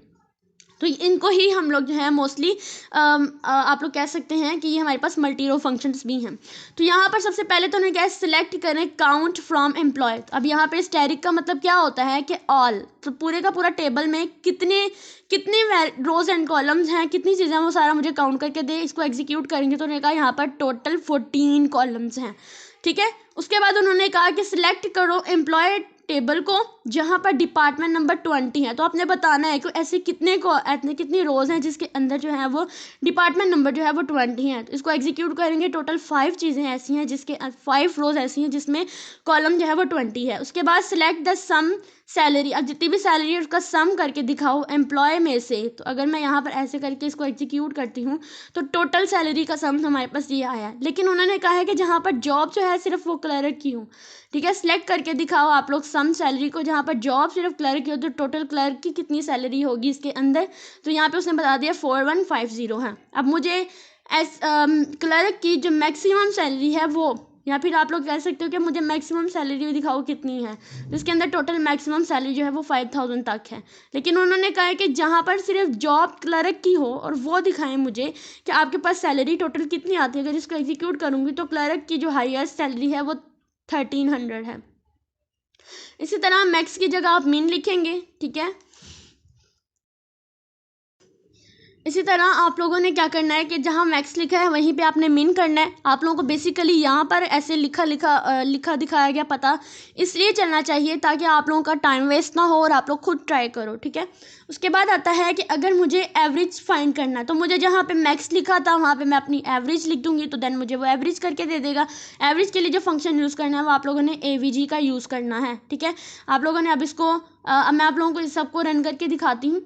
तो इनको ही हम लोग जो है मोस्टली आप लोग कह सकते हैं कि ये हमारे पास मल्टी रो फंक्शंस भी हैं। तो यहाँ पर सबसे पहले तो उन्हें क्या है, सिलेक्ट करें काउंट फ्रॉम एम्प्लॉय। अब यहाँ पे स्टैटिक का मतलब क्या होता है कि ऑल, तो पूरे का पूरा टेबल में कितने कितने रोज एंड कॉलम्स हैं, कितनी चीज़ें हैं, वो सारा मुझे काउंट करके दे। इसको एग्जीक्यूट करेंगे तो उन्होंने कहा यहाँ पर टोटल 14 कॉलम्स हैं, ठीक है। उसके बाद उन्होंने कहा कि सिलेक्ट करो एम्प्लॉय टेबल को जहाँ पर डिपार्टमेंट नंबर 20 है। तो आपने बताना है कि ऐसे कितनी रोज़ हैं जिसके अंदर जो है वो डिपार्टमेंट नंबर जो है वो 20 है। तो इसको एग्जीक्यूट करेंगे, टोटल 5 चीज़ें ऐसी हैं जिसके 5 रोज़ ऐसी हैं जिसमें कॉलम जो है वो 20 है। उसके बाद सिलेक्ट द सम सैलरी, अब जितनी भी सैलरी है उसका सम करके दिखाओ एम्प्लॉय में से। तो अगर मैं यहाँ पर ऐसे करके इसको एग्जीक्यूट करती हूँ तो टोटल सैलरी का सम हमारे पास ये आया। लेकिन उन्होंने कहा है कि जहाँ पर जॉब जो है सिर्फ वो क्लर्क की हो, ठीक है। सिलेक्ट करके दिखाओ आप लोग सम सैलरी को, जहाँ पर जॉब सिर्फ क्लर्क की हो तो टोटल क्लर्क की कितनी सैलरी होगी इसके अंदर। तो यहाँ पे उसने बता दिया 4150 है। अब मुझे क्लर्क की जो मैक्सिमम सैलरी है वो, या फिर आप लोग कह सकते हो कि मुझे मैक्सिमम सैलरी दिखाओ कितनी है। तो इसके अंदर टोटल मैक्सिमम सैलरी जो है वो 5000 तक है। लेकिन उन्होंने कहा है कि जहाँ पर सिर्फ जॉब क्लर्क की हो और वो दिखाएं मुझे कि आपके पास सैलरी टोटल कितनी आती है। अगर इसको एग्जीक्यूट करूँगी तो क्लर्क की जो हाईएस्ट सैलरी है वो 1300 है। इसी तरह मैक्स की जगह आप मिन लिखेंगे, ठीक है। इसी तरह आप लोगों ने क्या करना है कि जहाँ मैक्स लिखा है वहीं पे आपने मिन करना है। आप लोगों को बेसिकली यहाँ पर ऐसे लिखा दिखाया गया पता इसलिए चलना चाहिए ताकि आप लोगों का टाइम वेस्ट ना हो और आप लोग खुद ट्राई करो, ठीक है। उसके बाद आता है कि अगर मुझे एवरेज फाइंड करना है तो मुझे जहाँ पे मैक्स लिखा था वहाँ पे मैं अपनी एवरेज लिख दूंगी, तो देन मुझे वो एवरेज करके दे देगा। एवरेज के लिए जो फंक्शन यूज़ करना है वो आप लोगों ने AVG का यूज़ करना है, ठीक है। आप लोगों ने अब इसको अब मैं आप लोगों को इस सबको रन करके दिखाती हूँ।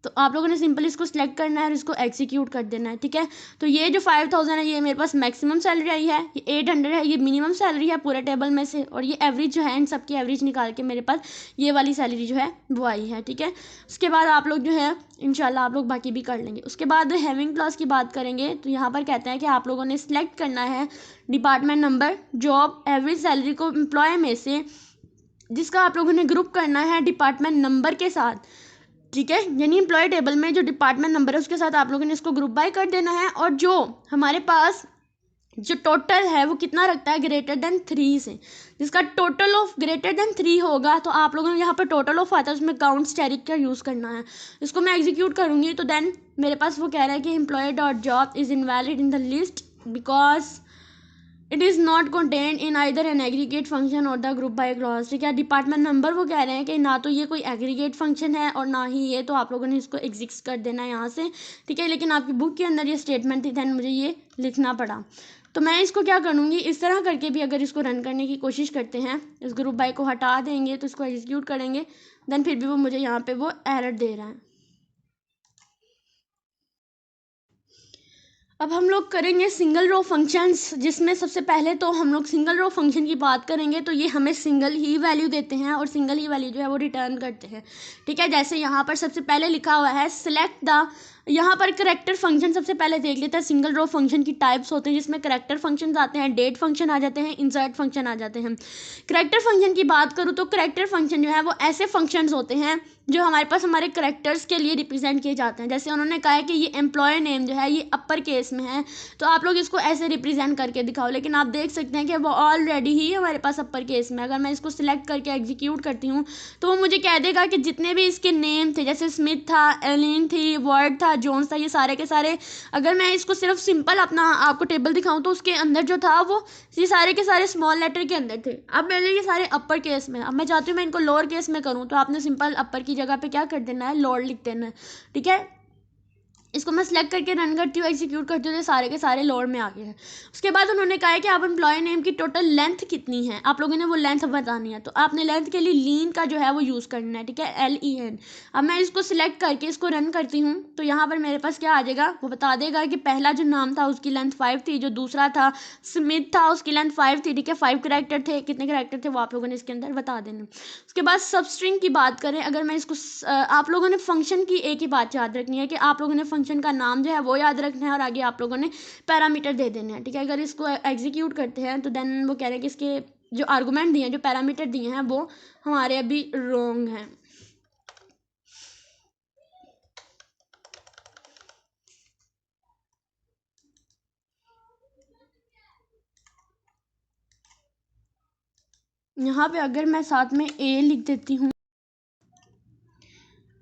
तो तो आप लोगों ने सिंपल इसको सिलेक्ट करना है और इसको एग्जीक्यूट कर देना है, ठीक है। तो ये जो 5000 है ये मेरे पास मैक्सिमम सैलरी आई है, ये 800 है ये मिनिमम सैलरी है पूरे टेबल में से, और ये एवरेज जो है इन सबकी एवरेज निकाल के मेरे पास ये वाली सैलरी जो है वो आई है, ठीक है। उसके बाद आप लोग जो है इंशाल्लाह आप लोग बाकी भी कर लेंगे। उसके बाद हैविंग क्लास की बात करेंगे तो यहाँ पर कहते हैं कि आप लोगों ने सिलेक्ट करना है department number, job, average salary को एम्प्लॉय में से जिसका आप लोगों ने ग्रुप करना है डिपार्टमेंट नंबर के साथ, ठीक है। यानी एम्प्लॉय टेबल में जो डिपार्टमेंट नंबर है उसके साथ आप लोगों ने इसको ग्रुप बाय कर देना है, और जो हमारे पास जो टोटल है वो कितना रखता है ग्रेटर देन 3 से, जिसका टोटल ऑफ ग्रेटर देन 3 होगा तो आप लोगों ने यहाँ पर टोटल ऑफ आता है उसमें काउंट स्टेरिक का यूज़ करना है। इसको मैं एग्जीक्यूट करूँगी तो देन मेरे पास वो कह रहा है कि employ dot job is invalid in the list because it is not content in either an aggregate function और द ग्रुप बाय क्लॉज, ठीक है। डिपार्टमेंट नंबर वो कह रहे हैं कि ना तो ये कोई एग्रीगेट फंक्शन है और ना ही ये, तो आप लोगों ने इसको एग्जिस्ट कर देना है यहाँ से, ठीक है। लेकिन आपकी बुक के अंदर ये स्टेटमेंट थी दैन मुझे ये लिखना पड़ा, तो मैं इसको क्या करूँगी इस तरह करके भी अगर इसको रन करने की कोशिश करते हैं, इस ग्रुप बाय को हटा देंगे तो इसको एग्जीक्यूट करेंगे देन फिर भी वो मुझे यहाँ पे वो एरर दे रहा है। अब हम लोग करेंगे सिंगल रो फंक्शंस, जिसमें सबसे पहले तो हम लोग सिंगल रो फंक्शन की बात करेंगे तो ये हमें सिंगल ही वैल्यू देते हैं और सिंगल ही वैल्यू जो है वो रिटर्न करते हैं, ठीक है। जैसे यहाँ पर सबसे पहले लिखा हुआ है सिलेक्ट द, यहाँ पर करेक्टर फंक्शन सबसे पहले देख लेते हैं। सिंगल रो फंक्शन की टाइप्स होते हैं जिसमें करेक्टर फंक्शन आते हैं, डेट फंक्शन आ जाते हैं, इंसर्ट फंक्शन आ जाते हैं। करेक्टर फंक्शन की बात करूँ तो करेक्टर फंक्शन जो है वो ऐसे फंक्शंस होते हैं जो हमारे पास हमारे करेक्टर्स के लिए रिप्रेजेंट किए जाते हैं। जैसे उन्होंने कहा है कि ये एम्प्लॉय नेम जो है ये अपर केस में है तो आप लोग इसको ऐसे रिप्रेजेंट करके दिखाओ, लेकिन आप देख सकते हैं कि वो ऑलरेडी ही हमारे पास अपर केस में। अगर मैं इसको सिलेक्ट करके एग्जीक्यूट करती हूँ तो वो मुझे कह देगा कि जितने भी इसके नेम थे जैसे स्मिथ था, एलिन थी, वर्ड था, जोन्स था, ये सारे के सारे, अगर मैं इसको सिर्फ सिंपल अपना आपको टेबल दिखाऊँ तो उसके अंदर जो था वो ये सारे के सारे स्मॉल लेटर के अंदर थे। अब मेरे ये सारे अपर केस में, अब मैं चाहती हूँ मैं इनको लोअर केस में करूँ तो आपने सिंपल अपर की जगह पे क्या कर देना है लोअर लिख देना है, ठीक है। इसको मैं सिलेक्ट करके रन करती हूँ एग्जीक्यूट करती हूँ तो सारे के सारे लोअर में आ गए हैं। उसके बाद उन्होंने कहा है कि आप एम्प्लॉय नेम की टोटल लेंथ कितनी है आप लोगों ने वो लेंथ बतानी है, तो आपने लेंथ के लिए लीन का जो है वो यूज़ करना है, ठीक है, LEN। अब मैं इसको सिलेक्ट करके इसको रन करती हूँ तो यहाँ पर मेरे पास क्या आ जाएगा, वो बता देगा कि पहला जो नाम था उसकी लेंथ 5 थी, जो दूसरा था स्मिथ था उसकी लेंथ 5 थी, ठीक है। 5 करैक्टर थे, कितने करैक्टर थे वो आप लोगों ने इसके अंदर बता देना। उसके बाद सबस्ट्रिंग की बात करें, अगर मैं इसको आप लोगों ने फंक्शन की एक ही बात याद रखनी है कि आप लोगों ने फंक्शन का नाम जो है वो याद रखना है और आगे आप लोगों ने पैरामीटर दे देने हैं, ठीक है। अगर इसको एग्जीक्यूट करते हैं तो देन वो कह रहे हैं कि इसके जो आर्गूमेंट दिए हैं जो पैरामीटर दिए हैं वो हमारे अभी रॉन्ग हैं। यहाँ पे अगर मैं साथ में A लिख देती हूँ,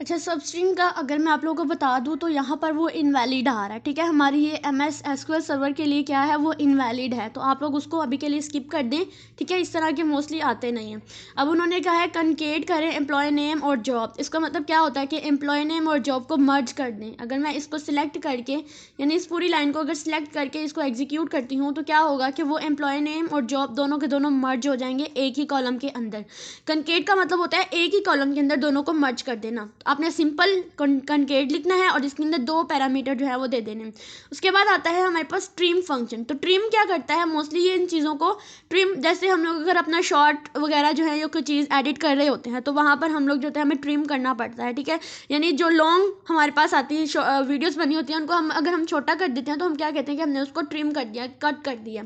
अच्छा सबस्ट्रिंग का अगर मैं आप लोगों को बता दूं तो यहाँ पर वो इनवैलिड आ रहा है, ठीक है। हमारी ये MS SQL सर्वर के लिए क्या है वो इनवैलिड है, तो आप लोग उसको अभी के लिए स्किप कर दें, ठीक है। इस तरह के मोस्टली आते नहीं हैं। अब उन्होंने कहा है कनकेट करें एम्प्लॉय नेम और जॉब, इसका मतलब क्या होता है कि एम्प्लॉय नेम और जॉब को मर्ज कर दें। अगर मैं इसको सिलेक्ट करके यानी इस पूरी लाइन को अगर सिलेक्ट करके इसको एग्जीक्यूट करती हूँ तो क्या होगा कि वो एम्प्लॉय नेम और जॉब दोनों के दोनों मर्ज हो जाएंगे एक ही कॉलम के अंदर। कनकेट का मतलब होता है एक ही कॉलम के अंदर दोनों को मर्ज कर देना। आपने सिंपल कनकेट लिखना है और इसके अंदर 2 पैरामीटर जो है वो दे देने। उसके बाद आता है हमारे पास ट्रिम फंक्शन। तो ट्रिम क्या करता है, मोस्टली ये इन चीज़ों को ट्रिम, जैसे हम लोग अगर अपना शॉर्ट वगैरह जो है या कोई चीज़ एडिट कर रहे होते हैं तो वहाँ पर हम लोग जो है हमें ट्रिम करना पड़ता है, ठीक है। यानी जो लॉन्ग हमारे पास आती है वीडियोज़ बनी होती हैं उनको हम अगर हम छोटा कर देते हैं तो हम क्या कहते हैं कि हमने उसको ट्रिम कर दिया, कट कर दिया।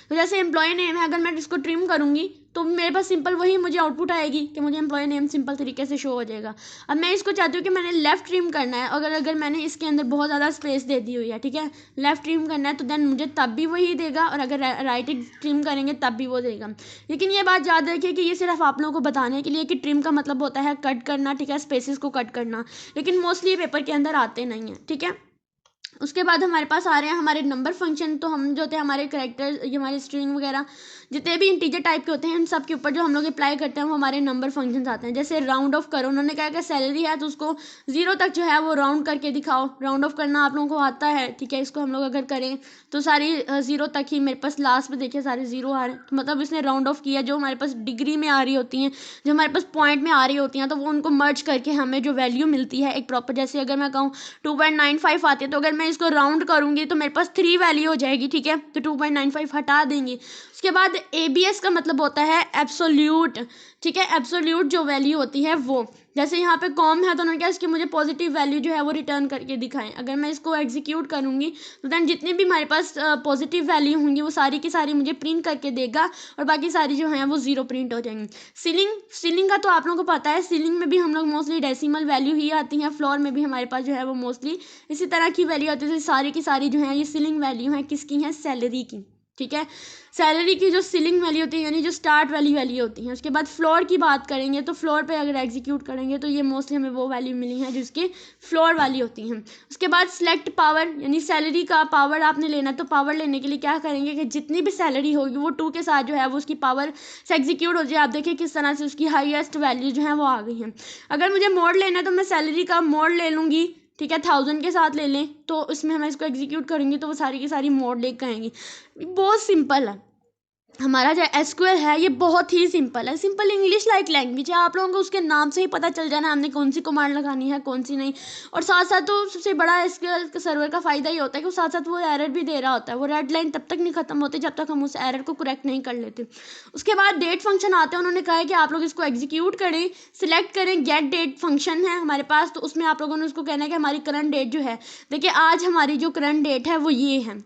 तो जैसे एम्प्लॉय नेम है, अगर मैं इसको ट्रिम करूँगी तो मेरे पास सिंपल वही मुझे आउटपुट आएगी कि मुझे एम्प्लॉय नेम सिंपल तरीके से शो हो जाएगा। अब मैं इसको चाहती हूँ कि मैंने लेफ़्ट ट्रिम करना है, अगर मैंने इसके अंदर बहुत ज़्यादा स्पेस दे दी हुई है, ठीक है, लेफ़्ट ट्रिम करना है तो देन मुझे तब भी वही देगा, और अगर राइट ट्रिम करेंगे तब भी वो देगा। लेकिन ये बात याद रखिए कि ये सिर्फ आप लोगों को बताने के लिए कि ट्रिम का मतलब होता है कट करना, ठीक है, स्पेसिस को कट करना, लेकिन मोस्टली पेपर के अंदर आते नहीं हैं, ठीक है। उसके बाद हमारे पास आ रहे हैं हमारे नंबर फंक्शन। तो हम जो होते हैं हमारे करैक्टर, ये हमारे स्ट्रिंग वगैरह जितने भी इंटीजर टाइप के होते हैं, इन सब के ऊपर जो हम लोग अप्लाई करते हैं वो हमारे नंबर फंक्शंस आते हैं। जैसे राउंड ऑफ करो, उन्होंने कहा कि सैलरी है तो उसको 0 तक जो है वो राउंड करके दिखाओ। राउंड ऑफ करना आप लोगों को आता है, ठीक है। इसको हम लोग अगर करें तो सारी 0 तक ही, मेरे पास लास्ट में देखिए सारे 0 आ रहे हैं, तो मतलब इसने राउंड ऑफ किया। जो हमारे पास डिग्री में आ रही होती हैं, जो हमारे पास पॉइंट में आ रही होती हैं, तो वो उनको मर्ज करके हमें जो वैल्यू मिलती है एक प्रॉपर, जैसे अगर मैं कहूँ 2.95 आती है, तो अगर मैं इसको राउंड करूँगी तो मेरे पास 3 वैल्यू हो जाएगी, ठीक है। तो 2.95 हटा देंगे। उसके बाद ABS का मतलब होता है एब्सोल्यूट, ठीक है। एब्सोल्यूट जो वैल्यू होती है वो, जैसे यहाँ पे कॉम है तो उन्होंने क्या इसकी मुझे पॉजिटिव वैल्यू जो है वो रिटर्न करके दिखाएं। अगर मैं इसको एग्जीक्यूट करूँगी तो दैन जितनी भी हमारे पास पॉजिटिव वैल्यू होंगी वो सारी की सारी मुझे प्रिंट करके देगा, और बाकी सारी जो हैं वो 0 प्रिंट हो जाएंगी। सीलिंग का तो आप लोगों को पता है, सीलिंग में भी हम लोग मोस्टली डेसिमल वैल्यू ही आती हैं। फ्लोर में भी हमारे पास जो है वो मोस्टली इसी तरह की वैल्यू आती है। सारी की सारी जो है ये सीलिंग वैल्यू है किसकी है, सैलरी की, ठीक है। सैलरी की जो सीलिंग वैल्यू होती है यानी जो स्टार्ट वाली वैल्यू होती है। उसके बाद फ्लोर की बात करेंगे तो फ्लोर पे अगर एग्जीक्यूट करेंगे तो ये मोस्टली हमें वो वैल्यू मिली है जिसकी फ्लोर वाली होती हैं। उसके बाद सिलेक्ट पावर, यानी सैलरी का पावर आपने लेना है, तो पावर लेने के लिए क्या करेंगे कि जितनी भी सैलरी होगी वो 2 के साथ जो है वो उसकी पावर से एग्जीक्यूट हो जाए। आप देखिए किस तरह से उसकी हाईएस्ट वैल्यू जो है वो आ गई है। अगर मुझे मोड लेना है तो मैं सैलरी का मोड ले लूँगी, ठीक है। 1000 के साथ ले लें तो इसमें हम इसको एग्जीक्यूट करेंगे तो वो सारी की सारी मोड लेकर आएंगी। बहुत सिंपल है हमारा जो SQL है, ये बहुत ही सिंपल है। सिंपल इंग्लिश लाइक लैंग्वेज है। आप लोगों को उसके नाम से ही पता चल जाना हमने कौन सी कमांड लगानी है कौन सी नहीं। और साथ साथ तो सबसे बड़ा SQL सर्वर का फ़ायदा ये होता है कि साथ साथ वो एरर भी दे रहा होता है। वो रेड लाइन तब तक नहीं खत्म होती जब तक हम उस एरर को करेक्ट नहीं कर लेते। उसके बाद डेट फंक्शन आते हैं। उन्होंने कहा है कि आप लोग इसको एग्जीक्यूट करें, सिलेक्ट करें। गेट डेट फंक्शन है हमारे पास, तो उसमें आप लोगों ने उसको कहना है कि हमारी करंट डेट जो है, देखिए आज हमारी जो करंट डेट है वो ये है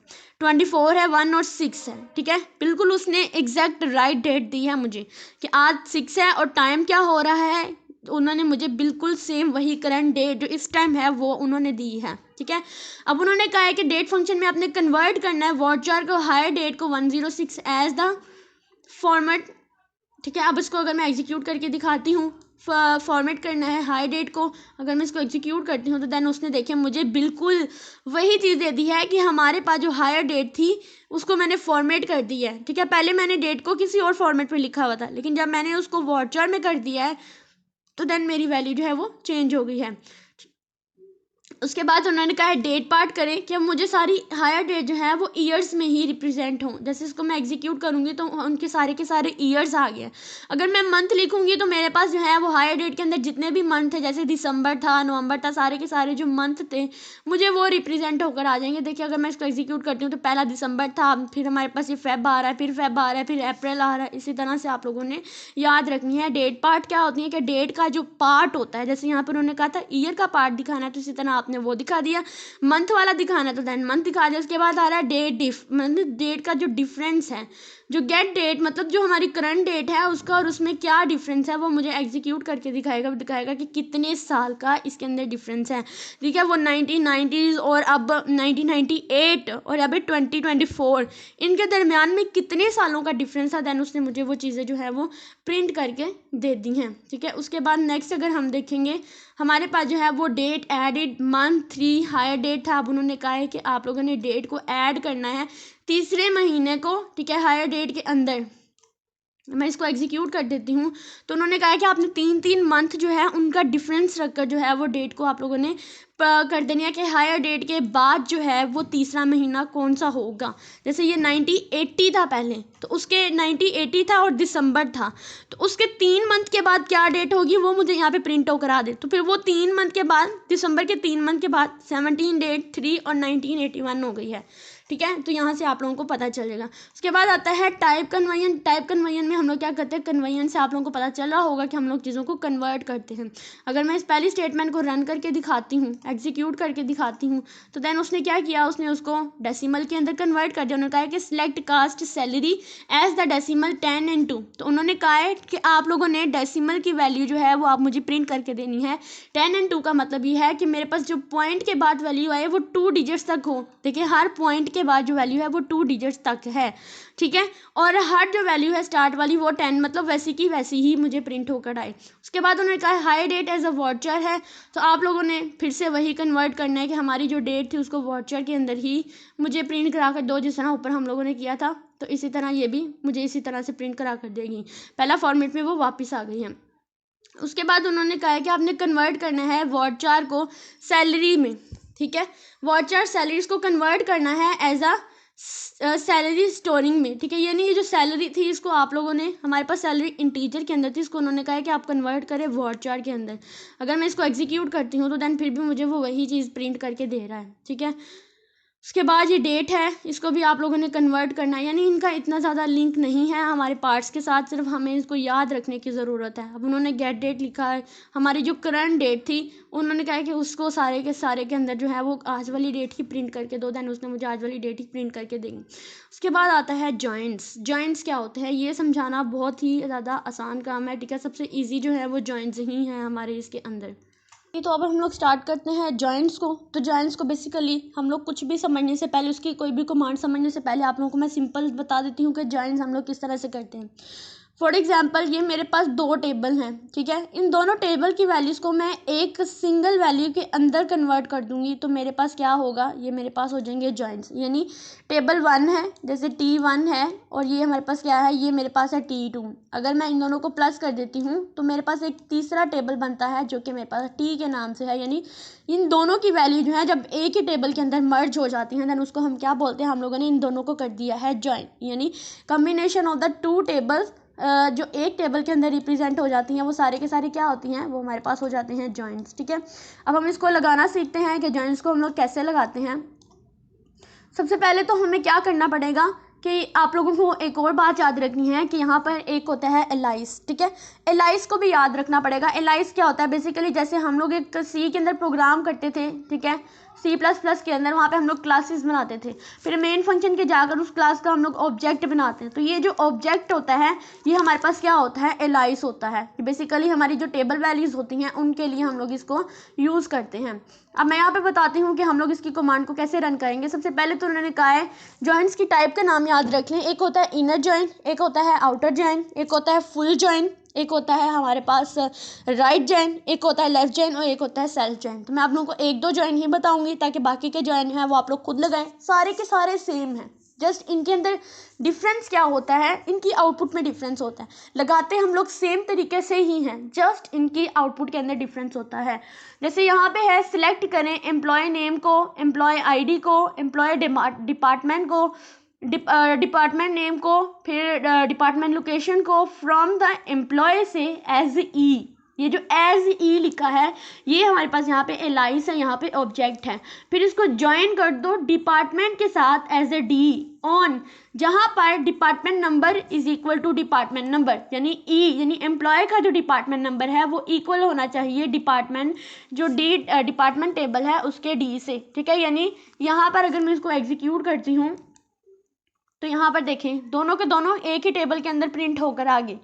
24 है, 1 और 6 है, ठीक है। बिल्कुल उसने एग्जैक्ट राइट डेट दी है मुझे कि आज 6 है, और टाइम क्या हो रहा है, तो उन्होंने मुझे बिल्कुल सेम वही करंट डेट जो इस टाइम है वो उन्होंने दी है, ठीक है। अब उन्होंने कहा है कि डेट फंक्शन में आपने कन्वर्ट करना है वॉचर को, हायर डेट को 106 एज द फॉर्मेट, ठीक है। अब इसको अगर मैं एग्जीक्यूट करके दिखाती हूँ, फॉर्मेट करना है हाई डेट को, अगर मैं इसको एग्जीक्यूट करती हूँ तो देन उसने देखिए मुझे बिल्कुल वही चीज़ दे दी है कि हमारे पास जो हायर डेट थी उसको मैंने फॉर्मेट कर दिया है, ठीक है। पहले मैंने डेट को किसी और फॉर्मेट में लिखा हुआ था, लेकिन जब मैंने उसको वॉचर में कर दिया है तो देन मेरी वैल्यू जो है वो चेंज हो गई है। उसके बाद उन्होंने कहा है डेट पार्ट करें कि अब मुझे सारी हायर डेट जो है वो ईयर्स में ही रिप्रेजेंट हों। जैसे इसको मैं एग्जीक्यूट करूँगी तो उनके सारे के सारे ईयर्स आ गए। अगर मैं मंथ लिखूँगी तो मेरे पास जो है वो हायर डेट के अंदर जितने भी मंथ थे, जैसे दिसंबर था, नवंबर था, सारे के सारे जो मंथ थे मुझे वो रिप्रेजेंट होकर आ जाएंगे। देखिए अगर मैं इसको एग्जीक्यूट करती हूँ तो पहला दिसंबर था, फिर हमारे पास ये फेब आ रहा है, फिर फेब आ रहा है, फिर अप्रैल आ रहा है। इसी तरह से आप लोगों ने याद रखनी है। डेट पार्ट क्या होती है कि डेट का जो पार्ट होता है, जैसे यहाँ पर उन्होंने कहा था ईयर का पार्ट दिखाना है, तो इसी तरह आपने वो दिखा दिया। मंथ वाला दिखाना तो देन मंथ दिखा दिया। उसके बाद आ रहा है डेट मतलब डेट का जो डिफरेंस है, जो गेट डेट मतलब जो हमारी करंट डेट है उसका और उसमें क्या डिफरेंस है वो मुझे एग्जीक्यूट करके दिखाएगा कि कितने साल का इसके अंदर डिफरेंस है, ठीक है। वो 1990s और अब 1998 और अब 2024, इनके दरमियान में कितने सालों का डिफरेंस था, देन उसने मुझे वो चीज़ें जो है वो प्रिंट करके दे दी हैं, ठीक है। उसके बाद नेक्स्ट अगर हम देखेंगे हमारे पास जो है वो date added month 3 hire date था। अब उन्होंने कहा है कि आप लोगों ने डेट को ऐड करना है तीसरे महीने को, ठीक है, हायर डेट के अंदर। मैं इसको एग्जीक्यूट कर देती हूँ तो उन्होंने कहा है कि आपने 3 मंथ जो है उनका डिफरेंस रखकर जो है वो डेट को आप लोगों ने कर देनी है कि हायर डेट के बाद जो है वो तीसरा महीना कौन सा होगा। जैसे ये 1980 था पहले, तो उसके 1980 था और दिसंबर था, तो उसके 3 मंथ के बाद क्या डेट होगी वो मुझे यहाँ पे प्रिंट आउट करा दे। तो फिर वो 3 मंथ के बाद, दिसंबर के 3 मंथ के बाद 17 डेट 3 और 1981 हो गई है, ठीक है। तो यहाँ से आप लोगों को पता चलेगा। उसके बाद आता है टाइप कन्वर्जन। टाइप कन्वर्जन में हम लोग क्या करते हैं, कन्वर्जन से आप लोगों को पता चल रहा होगा कि हम लोग चीज़ों को कन्वर्ट करते हैं। अगर मैं इस पहली स्टेटमेंट को रन करके दिखाती हूँ, एग्जीक्यूट करके दिखाती हूँ, तो देन उसने क्या किया, उसने उसको डेसिमल के अंदर कन्वर्ट कर दिया। उन्होंने कहा है कि select cast salary as the decimal 10 and 2। तो उन्होंने कहा है कि आप लोगों ने डेसिमल की वैल्यू जो है वो आप मुझे प्रिंट करके देनी है। 10 and 2 का मतलब ये है कि मेरे पास जो पॉइंट के बाद वैल्यू आए वो 2 डिजिट्स तक हो। देखिए हर पॉइंट के बाद जो वैल्यू है वो 2 डिजिट्स तक है, ठीक है। और हर जो वैल्यू है स्टार्ट वाली वो 10 मतलब वैसी की वैसी ही मुझे प्रिंट होकर आए। उसके बाद उन्होंने कहा hire date as a varchar है, तो आप लोगों ने फिर से वही कन्वर्ट करना है कि हमारी जो डेट थी उसको वाउचर के अंदर ही मुझे प्रिंट करा कर दो, जिस तरह ऊपर हम लोगों ने किया था। तो इसी तरह ये भी मुझे इसी तरह से प्रिंट करा कर देगी। पहला फॉर्मेट में वो वापस आ गई है। उसके बाद उन्होंने कहा है कि आपने कन्वर्ट करना है वाउचर को सैलरी में, ठीक है। वाउचर सैलरीज को कन्वर्ट करना है एज अ सैलरी स्टोरिंग में, ठीक है। यानी ये जो सैलरी थी इसको आप लोगों ने, हमारे पास सैलरी इंटीजर के अंदर थी, इसको उन्होंने कहा है कि आप कन्वर्ट करें वाउचर के अंदर। अगर मैं इसको एग्जीक्यूट करती हूँ तो देन फिर भी मुझे वो वही चीज़ प्रिंट करके दे रहा है, ठीक है। उसके बाद ये डेट है, इसको भी आप लोगों ने कन्वर्ट करना है। यानी इनका इतना ज़्यादा लिंक नहीं है हमारे पार्ट्स के साथ, सिर्फ हमें इसको याद रखने की ज़रूरत है। अब उन्होंने गेट डेट लिखा है, हमारी जो करंट डेट थी उन्होंने कहा कि उसको सारे के अंदर जो है वो आज वाली डेट ही प्रिंट करके दो, देन उसने मुझे आज वाली डेट ही प्रिंट करके देंगे। उसके बाद आता है जॉइंट्स। जॉइंट्स क्या होते हैं ये समझाना बहुत ही ज़्यादा आसान काम है, ठीक है। सबसे ईजी जो है वो जॉइंट्स ही हैं हमारे इसके अंदर। तो अब हम लोग स्टार्ट करते हैं जॉइंट्स को। तो जॉइंट्स को बेसिकली हम लोग कुछ भी समझने से पहले, उसकी कोई भी कमांड समझने से पहले आप लोगों को मैं सिंपल बता देती हूँ कि जॉइंट्स हम लोग किस तरह से करते हैं। फॉर एग्जाम्पल ये मेरे पास 2 टेबल हैं, ठीक है। इन दोनों टेबल की वैल्यूज़ को मैं एक सिंगल वैल्यू के अंदर कन्वर्ट कर दूंगी, तो मेरे पास क्या होगा, ये मेरे पास हो जाएंगे जॉइंट्स। यानी टेबल 1 है, जैसे T1 है, और ये हमारे पास क्या है, ये मेरे पास है T2। अगर मैं इन दोनों को प्लस कर देती हूँ तो मेरे पास एक तीसरा टेबल बनता है जो कि मेरे पास T के नाम से है। यानी इन दोनों की वैल्यू जो है जब एक ही टेबल के अंदर मर्ज हो जाती हैं, देन उसको हम क्या बोलते हैं, हम लोगों ने इन दोनों को कर दिया है जॉइंट। यानी कम्बिनेशन ऑफ द 2 टेबल्स जो एक टेबल के अंदर रिप्रेजेंट हो जाती हैं वो सारे के सारे क्या होती हैं, वो हमारे पास हो जाते हैं जॉइंट्स, ठीक है। अब हम इसको लगाना सीखते हैं कि जॉइंट्स को हम लोग कैसे लगाते हैं। सबसे पहले तो हमें क्या करना पड़ेगा कि आप लोगों को एक और बात याद रखनी है कि यहाँ पर एक होता है एलाइस, ठीक है। एलाइस को भी याद रखना पड़ेगा। एलाइस क्या होता है, बेसिकली जैसे हम लोग एक सी के अंदर प्रोग्राम करते थे, ठीक है, C++ के अंदर, वहाँ पे हम लोग क्लासेस बनाते थे, फिर मेन फंक्शन के जाकर उस क्लास का हम लोग ऑब्जेक्ट बनाते हैं। तो ये जो ऑब्जेक्ट होता है ये हमारे पास क्या होता है, एलाइस होता है। बेसिकली हमारी जो टेबल वैल्यूज़ होती हैं उनके लिए हम लोग इसको यूज़ करते हैं। अब मैं यहाँ पे बताती हूँ कि हम लोग इसकी कमांड को कैसे रन करेंगे। सबसे पहले तो उन्होंने कहा है जॉइंट्स की टाइप का नाम याद रख लें। एक होता है इनर जॉइंट, एक होता है आउटर जॉइंट, एक होता है फुल जॉइंट, एक होता है हमारे पास राइट जॉइंट, एक होता है लेफ्ट जॉइंट, और एक होता है सेल्फ जॉइंट। तो मैं आप लोगों को 1-2 जॉइंट ही बताऊंगी ताकि बाकी के जॉइंट हैं वो आप लोग खुद लगाएं। सारे के सारे सेम हैं, जस्ट इनके अंदर डिफरेंस क्या होता है, इनकी आउटपुट में डिफरेंस होता है। लगाते हम लोग सेम तरीके से ही हैं, जस्ट इनकी आउटपुट के अंदर डिफरेंस होता है। जैसे यहाँ पे है सिलेक्ट करें एम्प्लॉय नेम को, एम्प्लॉय आईडी को, एम्प्लॉय डिपार्टमेंट को, डिपार्टमेंट नेम को, फिर डिपार्टमेंट लोकेशन को, फ्रॉम द एम्प्लॉय से एज ई। ये जो एज ई लिखा है ये हमारे पास यहाँ पे एलाइस है, यहाँ पे ऑब्जेक्ट है। फिर इसको ज्वाइन कर दो डिपार्टमेंट के साथ एज ए डी ऑन, जहाँ पर department number is equal to department number, यानी ई यानी एम्प्लॉय का जो डिपार्टमेंट नंबर है वो इक्वल होना चाहिए डिपार्टमेंट जो डिपार्टमेंट टेबल है उसके डी से, ठीक है। यानी यहाँ पर अगर मैं इसको एग्जीक्यूट करती हूँ तो यहाँ पर देखें दोनों के दोनों एक ही टेबल के अंदर प्रिंट होकर आ गए।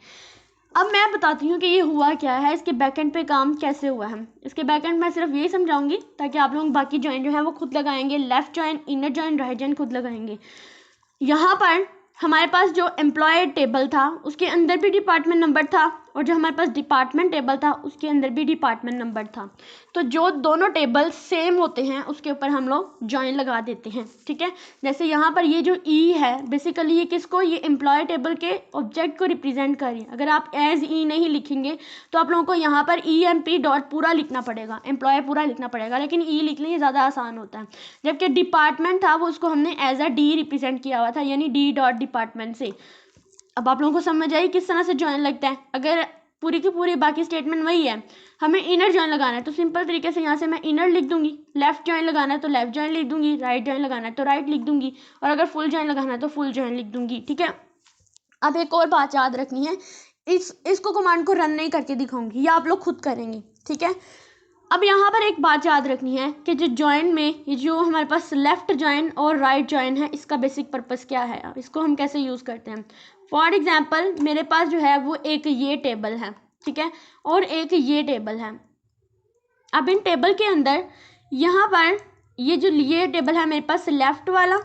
अब मैं बताती हूँ कि ये हुआ क्या है, इसके बैकएंड पे काम कैसे हुआ है। इसके बैकएंड में सिर्फ यही समझाऊंगी ताकि आप लोग बाकी जॉइन जो है वो खुद लगाएंगे। Left join, inner join, right join खुद लगाएंगे। यहाँ पर हमारे पास जो एम्प्लॉय टेबल था उसके अंदर भी डिपार्टमेंट नंबर था, और जो हमारे पास डिपार्टमेंट टेबल था उसके अंदर भी डिपार्टमेंट नंबर था। तो जो दोनों टेबल सेम होते हैं उसके ऊपर हम लोग जॉइन लगा देते हैं, ठीक है। जैसे यहाँ पर ये जो ई है बेसिकली ये किसको, ये एम्प्लॉय टेबल के ऑब्जेक्ट को रिप्रेजेंट कर रही है। अगर आप एज ई नहीं लिखेंगे तो आप लोगों को यहाँ पर EMP डॉट पूरा लिखना पड़ेगा, एम्प्लॉय पूरा लिखना पड़ेगा, लेकिन ई लिख लें ज़्यादा आसान होता है। जबकि डिपार्टमेंट था वो उसको हमने एज अ डी रिप्रेजेंट किया हुआ था, यानी डी डॉट डिपार्टमेंट से। अब आप लोगों को समझ आई किस तरह से जॉइन लगता है। अगर पूरी की पूरी बाकी स्टेटमेंट वही है, हमें इनर जॉइन लगाना है तो सिंपल तरीके से यहाँ से मैं इनर लिख दूंगी, लेफ्ट जॉइन लगाना है तो लेफ्ट जॉइन लिख दूंगी, राइट जॉइन लगाना है तो राइट लिख दूंगी, और अगर फुल जॉइन लगाना है तो फुल जॉइन लिख दूंगी, ठीक है। अब एक और बात याद रखनी है, इसको कमांड को रन नहीं करके दिखाऊंगी, ये आप लोग खुद करेंगे, ठीक है। अब यहाँ पर एक बात याद रखनी है कि जो जॉइन में ये जो हमारे पास लेफ्ट जॉइन और राइट जॉइन है इसका बेसिक पर्पस क्या है, अब इसको हम कैसे यूज़ करते हैं। फॉर एग्जाम्पल मेरे पास जो है वो एक ये टेबल है, ठीक है, और एक ये टेबल है। अब इन टेबल के अंदर यहाँ पर ये जो ये टेबल है मेरे पास लेफ्ट वाला,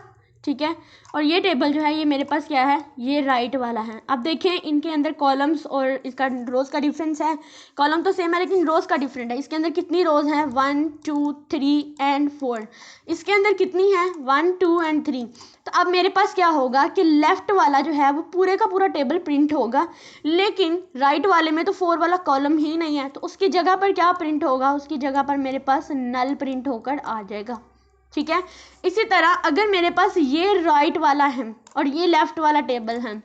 ठीक है। और ये टेबल जो है ये मेरे पास क्या है, ये राइट वाला है। अब देखें इनके अंदर कॉलम्स और इसका रोज़ का डिफरेंस है। कॉलम तो सेम है लेकिन रोज़ का डिफरेंट है। इसके अंदर कितनी रोज़ हैं, 1 2 3 एंड 4। इसके अंदर कितनी है, 1 2 एंड 3। तो अब मेरे पास क्या होगा कि लेफ़्ट वाला जो है वो पूरे का पूरा टेबल प्रिंट होगा, लेकिन राइट वाले में तो 4 वाला कॉलम ही नहीं है, तो उसकी जगह पर क्या प्रिंट होगा, उसकी जगह पर मेरे पास नल प्रिंट होकर आ जाएगा। ठीक है। इसी तरह अगर मेरे पास ये राइट वाला है और ये लेफ़्ट वाला टेबल है,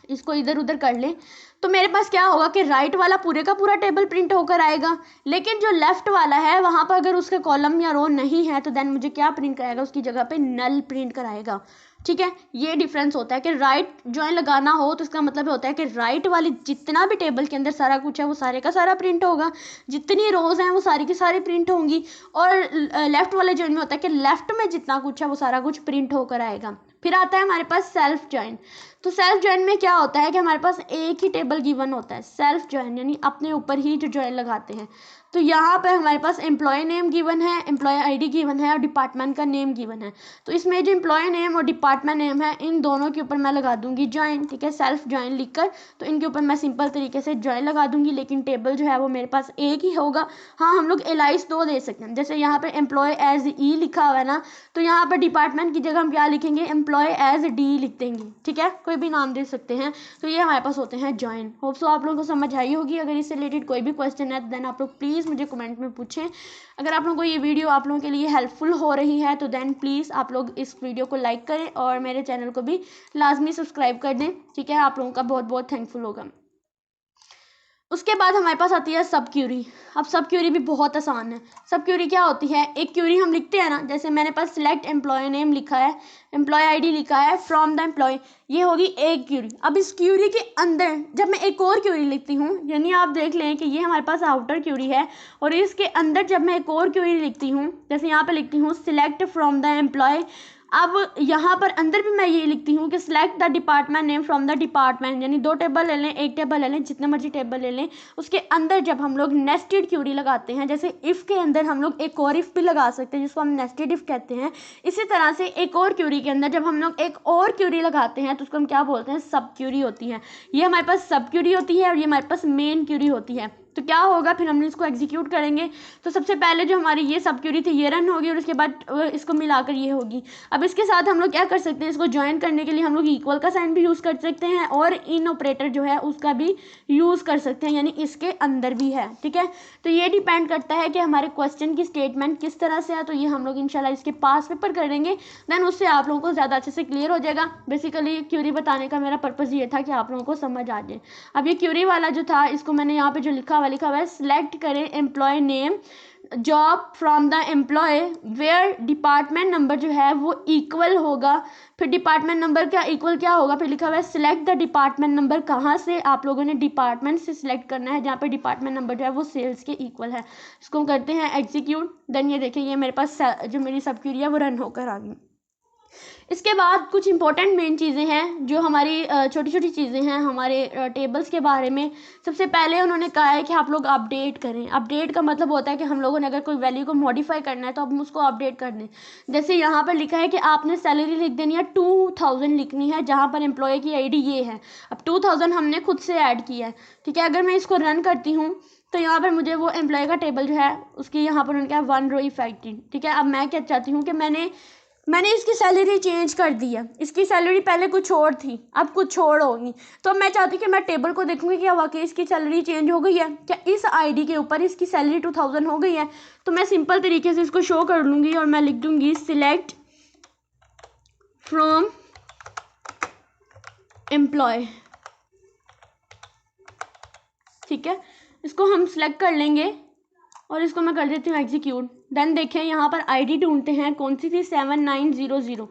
इसको इधर उधर कर लें, तो मेरे पास क्या होगा कि राइट वाला पूरे का पूरा टेबल प्रिंट होकर आएगा, लेकिन जो लेफ़्ट वाला है वहाँ पर अगर उसके कॉलम या रो नहीं है तो देन मुझे क्या प्रिंट कराएगा, उसकी जगह पे नल प्रिंट कराएगा। ठीक है। ये डिफरेंस होता है कि राइट जॉइन लगाना हो तो इसका मतलब होता है कि राइट वाली जितना भी टेबल के अंदर सारा कुछ है वो सारे का सारा प्रिंट होगा, जितनी रोज़ हैं वो सारी की सारी प्रिंट होंगी। और लेफ़्ट वाले जॉइन में होता है कि लेफ़्ट में जितना कुछ है वो सारा कुछ प्रिंट होकर आएगा। फिर आता है हमारे पास सेल्फ जॉइन। तो सेल्फ जॉइन में क्या होता है कि हमारे पास एक ही टेबल गिवन होता है। सेल्फ जॉइन यानी अपने ऊपर ही जो जॉइन लगाते हैं। तो यहाँ पर हमारे पास एम्प्लॉय नेम गिवन है, एम्प्लॉय आईडी गिवन है और डिपार्टमेंट का नेम गिवन है। तो इसमें जो एम्प्लॉय नेम और डिपार्टमेंट नेम है इन दोनों के ऊपर मैं लगा दूंगी जॉइन। ठीक है, सेल्फ जॉइन लिखकर तो इनके ऊपर मैं सिंपल तरीके से जॉइन लगा दूंगी, लेकिन टेबल जो है वो मेरे पास एक ही होगा। हाँ, हम लोग एलाइस दो दे सकते हैं, जैसे यहाँ पर एम्प्लॉय एज ई लिखा हुआ है ना, तो यहाँ पर डिपार्टमेंट की जगह हम क्या लिखेंगे, एम्प्लॉय एज डी लिख देंगे। ठीक है, कोई भी नाम दे सकते हैं। तो ये हमारे पास होते हैं जॉइन। होप सो आप लोगों को समझ आई होगी। अगर इससे रिलेटेड कोई भी क्वेश्चन है तो देन आप लोग प्लीज़ मुझे कमेंट में पूछें। अगर आप लोगों को ये वीडियो आप लोगों के लिए हेल्पफुल हो रही है तो देन प्लीज़ आप लोग इस वीडियो को लाइक करें और मेरे चैनल को भी लाजमी सब्सक्राइब कर दें। ठीक है, आप लोगों का बहुत बहुत थैंकफुल होगा। उसके बाद हमारे पास आती है सब क्यूरी। अब सब क्यूरी भी बहुत आसान है। सब क्यूरी क्या होती है, एक क्यूरी हम लिखते हैं ना, जैसे मैंने पास सिलेक्ट एम्प्लॉय नेम लिखा है, एम्प्लॉय आईडी लिखा है, फ्रॉम द एम्प्लॉय, ये होगी एक क्यूरी। अब इस क्यूरी के अंदर जब मैं एक और क्यूरी लिखती हूँ, यानी आप देख लें कि ये हमारे पास आउटर क्यूरी है, और इसके अंदर जब मैं एक और क्यूरी लिखती हूँ, जैसे यहाँ पर लिखती हूँ सिलेक्ट फ्रॉम द एम्प्लॉय, अब यहाँ पर अंदर भी मैं ये लिखती हूँ कि select the department name from the department, यानी दो टेबल ले लें, एक टेबल ले लें, जितने मर्जी टेबल ले लें, उसके अंदर जब हम लोग नेस्टेड क्यूरी लगाते हैं, जैसे इफ़ के अंदर हम लोग एक और इफ़ भी लगा सकते हैं जिसको हम नेस्टेड इफ़ कहते हैं, इसी तरह से एक और क्यूरी के अंदर जब हम लोग एक और क्यूरी लगाते हैं तो उसको हम क्या बोलते हैं, सब क्यूरी होती है। ये हमारे पास सब क्यूरी होती है और ये हमारे पास मेन क्यूरी होती है। तो क्या होगा, फिर हम इसको एग्जीक्यूट करेंगे तो सबसे पहले जो हमारी ये सब क्यूरी थी ये रन होगी और उसके बाद इसको मिलाकर ये होगी। अब इसके साथ हम लोग क्या कर सकते हैं, इसको ज्वाइन करने के लिए हम लोग इक्वल का साइन भी यूज़ कर सकते हैं और इन ऑपरेटर जो है उसका भी यूज़ कर सकते हैं, यानी इसके अंदर भी है। ठीक है, तो ये डिपेंड करता है कि हमारे क्वेश्चन की स्टेटमेंट किस तरह से है। तो ये हम लोग इंशाल्लाह इसके पास पेपर करेंगे, देन उससे आप लोगों को ज़्यादा अच्छे से क्लियर हो जाएगा। बेसिकली क्यूरी बताने का मेरा पर्पज़ ये था कि आप लोगों को समझ आ जाए। अब ये क्यूरी वाला जो था, इसको मैंने यहाँ पे जो लिखा हुआ है, सिलेक्ट करें employ name job from the employ where department number जो है वो इक्वल होगा। फिर डिपार्टमेंट नंबर क्या इक्वल क्या होगा, फिर लिखा हुआ है सिलेक्ट द डिपार्टमेंट नंबर, कहाँ से आप लोगों ने डिपार्टमेंट से सिलेक्ट करना है जहाँ पे डिपार्टमेंट नंबर जो है वो सेल्स के इक्वल है। इसको हम करते हैं एग्जीक्यूट। देन ये देखिए ये मेरे पास जो मेरी सब क्यूरी है वो रन होकर आ गई। इसके बाद कुछ इंपॉर्टेंट मेन चीज़ें हैं जो हमारी छोटी छोटी चीज़ें हैं हमारे टेबल्स के बारे में। सबसे पहले उन्होंने कहा है कि आप लोग अपडेट करें। अपडेट का मतलब होता है कि हम लोगों ने अगर कोई वैल्यू को मॉडिफाई करना है तो हम उसको अपडेट कर दें। जैसे यहाँ पर लिखा है कि आपने सैलरी लिख देनी है 2000 लिखनी है, जहाँ पर एम्प्लॉय की आईडी ये है। अब 2000 हमने खुद से ऐड किया है। ठीक है, अगर मैं इसको रन करती हूँ तो यहाँ पर मुझे वो एम्प्लॉय का टेबल जो है उसकी यहाँ पर उनका 1 रो इफेक्टेड। ठीक है, अब मैं क्या चाहती हूँ कि मैंने इसकी सैलरी चेंज कर दी है। इसकी सैलरी पहले कुछ और थी, अब कुछ और होगी। तो मैं चाहती कि मैं टेबल को देखूंगी क्या वाकई इसकी सैलरी चेंज हो गई है, क्या इस आईडी के ऊपर इसकी सैलरी 2000 हो गई है। तो मैं सिंपल तरीके से इसको शो कर लूँगी और मैं लिख दूँगी सिलेक्ट फ्रॉम एम्प्लॉय। ठीक है, इसको हम सिलेक्ट कर लेंगे और इसको मैं कर देती हूँ एग्जीक्यूट। देन देखें यहाँ पर आईडी ढूंढते हैं कौन सी थी, 7900।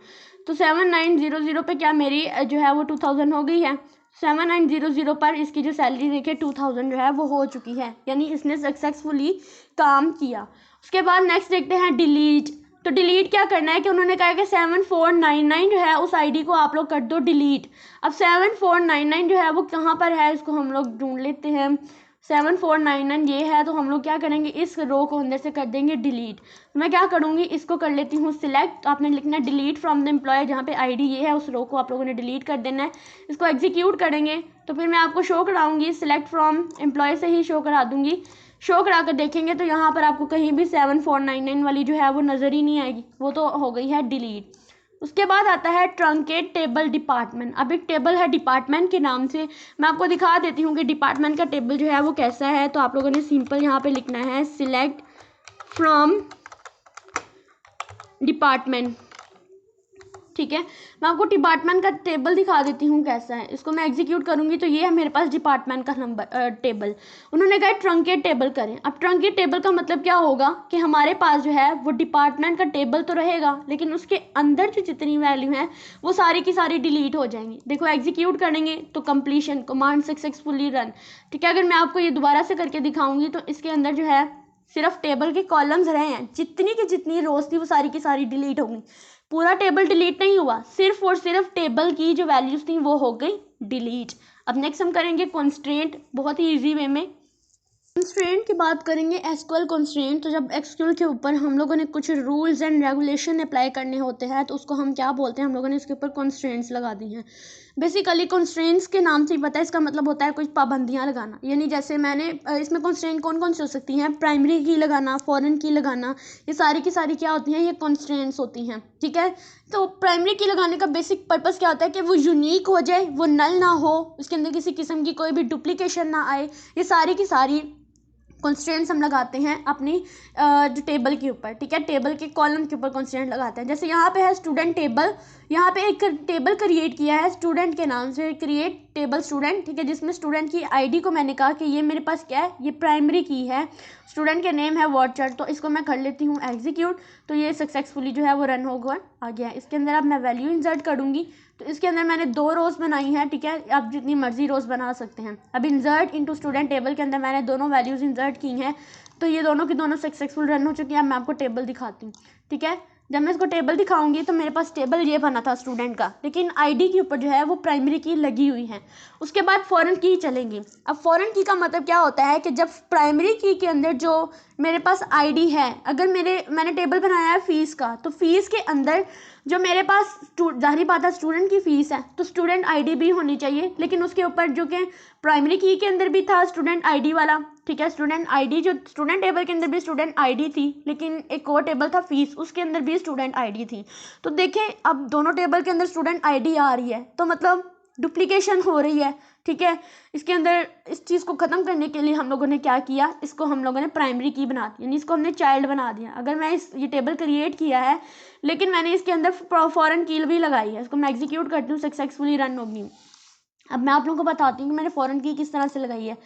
तो 7900 पे क्या मेरी जो है वो 2000 हो गई है। 7900 पर इसकी जो सैलरी देखें 2000 जो है वो हो चुकी है, यानी इसने सक्सेसफुली काम किया। उसके बाद नेक्स्ट देखते हैं डिलीट। तो डिलीट क्या करना है कि उन्होंने कहा कि 7499 जो है उस आईडी को आप लोग कर दो डिलीट। अब 7499 जो है वो कहाँ पर है, इसको हम लोग ढूंढ लेते हैं। 7499 ये है, तो हम लोग क्या करेंगे, इस रो को अंदर से कर देंगे डिलीट। मैं क्या करूँगी, इसको कर लेती हूँ सिलेक्ट। आपने लिखना है डिलीट फ्रॉम द एम्प्लॉय, जहाँ पे आईडी ये है उस रो को आप लोगों ने डिलीट कर देना है। इसको एग्जीक्यूट करेंगे तो फिर मैं आपको शो कराऊंगी, सिलेक्ट फ्रॉम एम्प्लॉय से ही शो करा दूंगी। शो करा कर देखेंगे तो यहाँ पर आपको कहीं भी 7499 वाली जो है वो नज़र ही नहीं आएगी, वो तो हो गई है डिलीट। उसके बाद आता है ट्रंकेट टेबल डिपार्टमेंट। अब एक टेबल है डिपार्टमेंट के नाम से, मैं आपको दिखा देती हूँ कि डिपार्टमेंट का टेबल जो है वो कैसा है। तो आप लोगों ने सिंपल यहाँ पे लिखना है सिलेक्ट फ्रॉम डिपार्टमेंट, ठीक है। मैं आपको डिपार्टमेंट का टेबल दिखा देती हूँ कैसा है। इसको मैं एग्जीक्यूट करूँगी तो ये है मेरे पास डिपार्टमेंट का नंबर टेबल। उन्होंने कहा ट्रंकेट टेबल करें। अब ट्रंकेट टेबल का मतलब क्या होगा कि हमारे पास जो है वो डिपार्टमेंट का टेबल तो रहेगा, लेकिन उसके अंदर जो जितनी वैल्यू है वो सारी की सारी डिलीट हो जाएंगी। देखो एग्जीक्यूट करेंगे तो कंप्लीशन, कमांड सक्सेसफुली रन, ठीक है। अगर मैं आपको ये दोबारा से करके दिखाऊंगी तो इसके अंदर जो है सिर्फ टेबल के कॉलम्स रहे हैं, जितनी की जितनी रोज थी वो सारी की सारी डिलीट हो गई। पूरा टेबल डिलीट नहीं हुआ, सिर्फ और सिर्फ टेबल की जो वैल्यूज थी वो हो गई डिलीट। अब नेक्स्ट हम करेंगे कॉन्स्ट्रेंट, बहुत ही इजी वे में। कंस्ट्रेंट की बात करेंगे, एसक्यूएल कंस्ट्रेंट। तो जब एसक्यूएल के ऊपर हम लोगों ने कुछ रूल्स एंड रेगुलेशन अप्लाई करने होते हैं तो उसको हम क्या बोलते हैं, हम लोगों ने इसके ऊपर कंस्ट्रेंट्स लगा दी हैं। बेसिकली कंस्ट्रेंट्स के नाम से ही पता है, इसका मतलब होता है कुछ पाबंदियां लगाना। यानी जैसे मैंने इसमें कंस्ट्रेंट कौन कौन सी हो सकती हैं, प्राइमरी की लगाना, फॉरेन की लगाना, ये सारी की सारी क्या होती हैं, ये कंस्ट्रेंट्स होती हैं, ठीक है। तो प्राइमरी की लगाने का बेसिक पर्पस क्या होता है कि वो यूनिक हो जाए, वो नल ना हो, उसके अंदर किसी किस्म की कोई भी डुप्लीकेशन ना आए। ये सारी की सारी कॉन्स्टेंट्स हम लगाते हैं अपनी जो टेबल के ऊपर, ठीक है। टेबल के कॉलम के ऊपर कॉन्स्टेंट लगाते हैं। जैसे यहाँ पे है स्टूडेंट टेबल, यहाँ पे एक टेबल क्रिएट किया है स्टूडेंट के नाम से, क्रिएट टेबल स्टूडेंट, ठीक है, जिसमें स्टूडेंट की आईडी को मैंने कहा कि ये मेरे पास क्या है, ये प्राइमरी की है, स्टूडेंट के नेम है वॉचर। तो इसको मैं कर लेती हूँ एग्जीक्यूट, तो ये सक्सेसफुली जो है वो रन होगा आ गया। इसके अंदर अब मैं वैल्यू इंसर्ट करूँगी, तो इसके अंदर मैंने 2 रोज बनाई हैं, ठीक है। आप जितनी मर्जी रोज बना सकते हैं। अब इंसर्ट इनटू स्टूडेंट टेबल के अंदर मैंने दोनों वैल्यूज इंसर्ट की हैं, तो ये दोनों की दोनों सक्सेसफुल रन हो चुकी हैं। अब मैं आपको टेबल दिखाती हूँ, ठीक है। जब मैं इसको टेबल दिखाऊंगी तो मेरे पास टेबल ये बना था स्टूडेंट का, लेकिन आईडी के ऊपर जो है वो प्राइमरी की लगी हुई है। उसके बाद फॉरेन की चलेंगी। अब फॉरेन की का मतलब क्या होता है कि जब प्राइमरी की के अंदर जो मेरे पास आईडी है, अगर मैंने टेबल बनाया है फीस का, तो फीस के अंदर जो मेरे पास जाहिर बात है स्टूडेंट की फीस है, तो स्टूडेंट आईडी भी होनी चाहिए, लेकिन उसके ऊपर जो कि प्राइमरी की के अंदर भी था स्टूडेंट आईडी वाला, ठीक है। स्टूडेंट आईडी जो स्टूडेंट टेबल के अंदर भी स्टूडेंट आईडी थी, लेकिन एक और टेबल था फीस, उसके अंदर भी स्टूडेंट आईडी थी। तो देखें अब दोनों टेबल के अंदर स्टूडेंट आईडी आ रही है, तो मतलब डुप्लीकेशन हो रही है, ठीक है। इसके अंदर इस चीज़ को ख़त्म करने के लिए हम लोगों ने क्या किया, इसको हम लोगों ने प्राइमरी की बना दी, यानी इसको हमने चाइल्ड बना दिया। अगर मैं ये टेबल क्रिएट किया है, लेकिन मैंने इसके अंदर फॉरेन की भी लगाई है, इसको मैं एग्जीक्यूट करती हूँ, सक्सेसफुली रन होगी। अब मैं आप लोगों को बताती हूँ कि मैंने फॉरेन की किस तरह से लगाई है।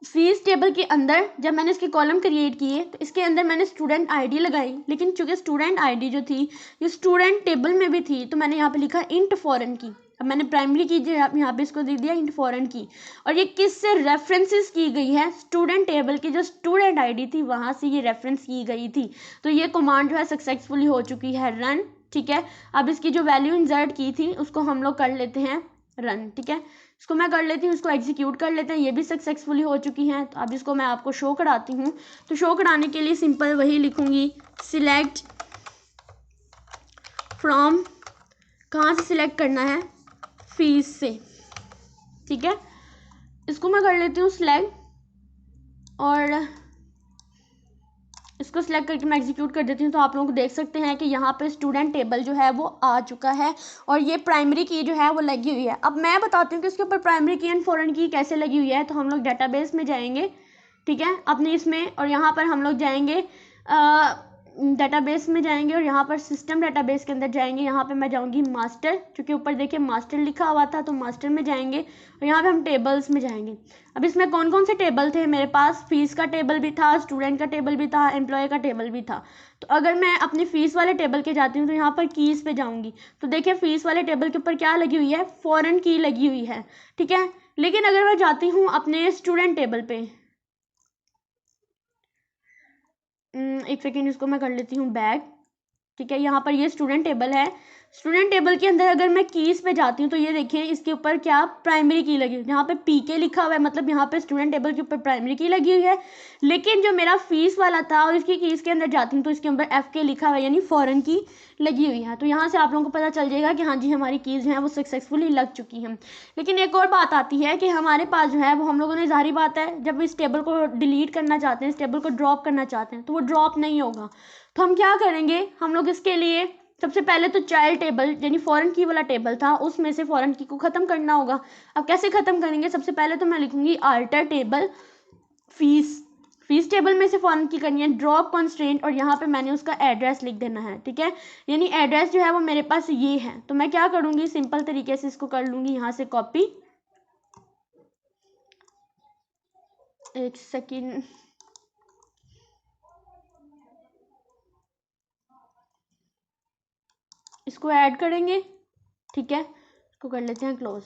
फीस टेबल के अंदर जब मैंने इसके कॉलम क्रिएट किए तो इसके अंदर मैंने स्टूडेंट आईडी लगाई, लेकिन चूंकि स्टूडेंट आईडी जो थी ये स्टूडेंट टेबल में भी थी, तो मैंने यहाँ पे लिखा इंट फॉरेन की। अब मैंने प्राइमरी की जो यहाँ पे इसको दे दिया इंट फॉरेन की, और ये किससे रेफरेंसेस की गई है, स्टूडेंट टेबल की जो स्टूडेंट आईडी थी वहाँ से ये रेफरेंस की गई थी। तो ये कमांड जो है सक्सेसफुली हो चुकी है रन, ठीक है। अब इसकी जो वैल्यू इंसर्ट की थी उसको हम लोग कर लेते हैं रन, ठीक है। इसको मैं कर लेती हूँ, इसको एग्जीक्यूट कर लेते हैं, ये भी सक्सेसफुली हो चुकी हैं। तो अब इसको मैं आपको शो कराती हूँ। तो शो कराने के लिए सिंपल वही लिखूँगी, सिलेक्ट फ्रॉम, कहाँ से सिलेक्ट करना है, फीस से, ठीक है। इसको मैं कर लेती हूँ सिलेक्ट, और इसको सिलेक्ट करके मैं एग्जीक्यूट कर देती हूँ। तो आप लोग देख सकते हैं कि यहाँ पे स्टूडेंट टेबल जो है वो आ चुका है, और ये प्राइमरी की जो है वो लगी हुई है। अब मैं बताती हूँ कि इसके ऊपर प्राइमरी की एंड फॉरेन की कैसे लगी हुई है। तो हम लोग डेटाबेस में जाएंगे, ठीक है, अपने इसमें, और यहाँ पर हम लोग जाएंगे डेटाबेस में जाएंगे, और यहाँ पर सिस्टम डेटाबेस के अंदर जाएंगे। यहाँ पे मैं जाऊँगी मास्टर, क्योंकि ऊपर देखिए मास्टर लिखा हुआ था, तो मास्टर में जाएंगे, और यहाँ पे हम टेबल्स में जाएंगे। अब इसमें कौन कौन से टेबल थे मेरे पास, फीस का टेबल भी था, स्टूडेंट का टेबल भी था, एम्प्लॉय का टेबल भी था। तो अगर मैं अपनी फीस वाले टेबल के जाती हूँ तो यहाँ पर कीज़ पे जाऊँगी, तो देखिए फीस वाले टेबल के ऊपर क्या लगी हुई है, फॉरेन की लगी हुई है, ठीक है। लेकिन अगर मैं जाती हूँ अपने स्टूडेंट टेबल पे, एक सेकेंड, इसको मैं कर लेती हूँ बैक, ठीक है। यहाँ पर ये स्टूडेंट टेबल है, स्टूडेंट टेबल के अंदर अगर मैं कीज़ पे जाती हूँ तो ये देखिए इसके ऊपर क्या प्राइमरी की लगी हुई है, यहाँ पे पीके लिखा हुआ है, मतलब यहाँ पे स्टूडेंट टेबल के ऊपर प्राइमरी की लगी हुई है। लेकिन जो मेरा फीस वाला था और इसकी कीज़ के अंदर जाती हूँ तो इसके ऊपर एफके लिखा हुआ है, यानी फॉरेन की लगी हुई है। तो यहाँ से आप लोगों को पता चल जाएगा कि हाँ जी हमारी कीज़ जो हैं वो सक्सेसफुली लग चुकी हैं। लेकिन एक और बात आती है कि हमारे पास जो है वो हम लोगों ने, जाहिर बात है, जब इस टेबल को डिलीट करना चाहते हैं, इस टेबल को ड्रॉप करना चाहते हैं तो वो ड्रॉप नहीं होगा। तो हम क्या करेंगे, हम लोग इसके लिए सबसे पहले तो चाइल्ड टेबल यानी फॉरेन की वाला टेबल था उसमें से फॉरेन की को ख़त्म करना होगा। अब कैसे ख़त्म करेंगे, सबसे पहले तो मैं लिखूंगी अल्टर टेबल फीस टेबल में से फॉरेन की करनी है, ड्रॉप कॉन्स्ट्रेंट, और यहाँ पे मैंने उसका एड्रेस लिख देना है। ठीक है, यानी एड्रेस जो है वो मेरे पास ये है। तो मैं क्या करूँगी, सिंपल तरीके से इसको कर लूँगी यहाँ से कॉपी। एक सेकेंड, इसको ऐड करेंगे। ठीक है, इसको कर लेते हैं क्लोज।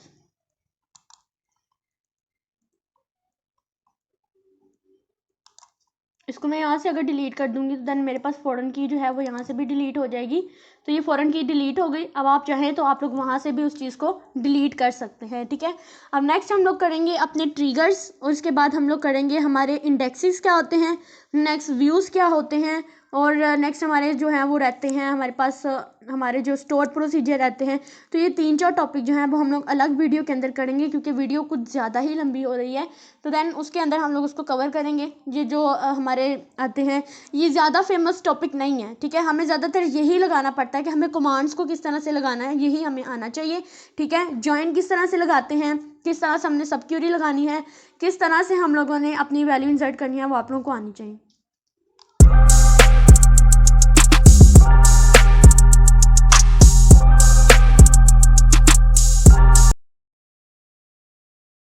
इसको मैं यहाँ से अगर डिलीट कर दूंगी तो देन मेरे पास फॉरेन की जो है वो यहाँ से भी डिलीट हो जाएगी। तो ये फॉरेन की डिलीट हो गई। अब आप चाहें तो आप लोग वहाँ से भी उस चीज़ को डिलीट कर सकते हैं। ठीक है, अब नेक्स्ट हम लोग करेंगे अपने ट्रिगर्स, और उसके बाद हम लोग करेंगे हमारे इंडेक्सेस क्या होते हैं, नेक्स्ट व्यूज़ क्या होते हैं, और नेक्स्ट हमारे जो हैं वो रहते हैं हमारे पास हमारे जो स्टोर प्रोसीजर रहते हैं। तो ये 3-4 टॉपिक जो हैं वो हम लोग अलग वीडियो के अंदर करेंगे क्योंकि वीडियो कुछ ज़्यादा ही लंबी हो रही है। तो देन उसके अंदर हम लोग उसको कवर करेंगे। ये जो हमारे आते हैं ये ज़्यादा फेमस टॉपिक नहीं है। ठीक है, हमें ज़्यादातर यही लगाना पड़ता है कि हमें कमांड्स को किस तरह से लगाना है, यही हमें आना चाहिए। ठीक है, जॉइन किस तरह से लगाते हैं, किस तरह से हमने सब क्यूरी लगानी है, किस तरह से हम लोगों ने अपनी वैल्यू इंसर्ट करनी है, वो आप लोगों को आनी चाहिए।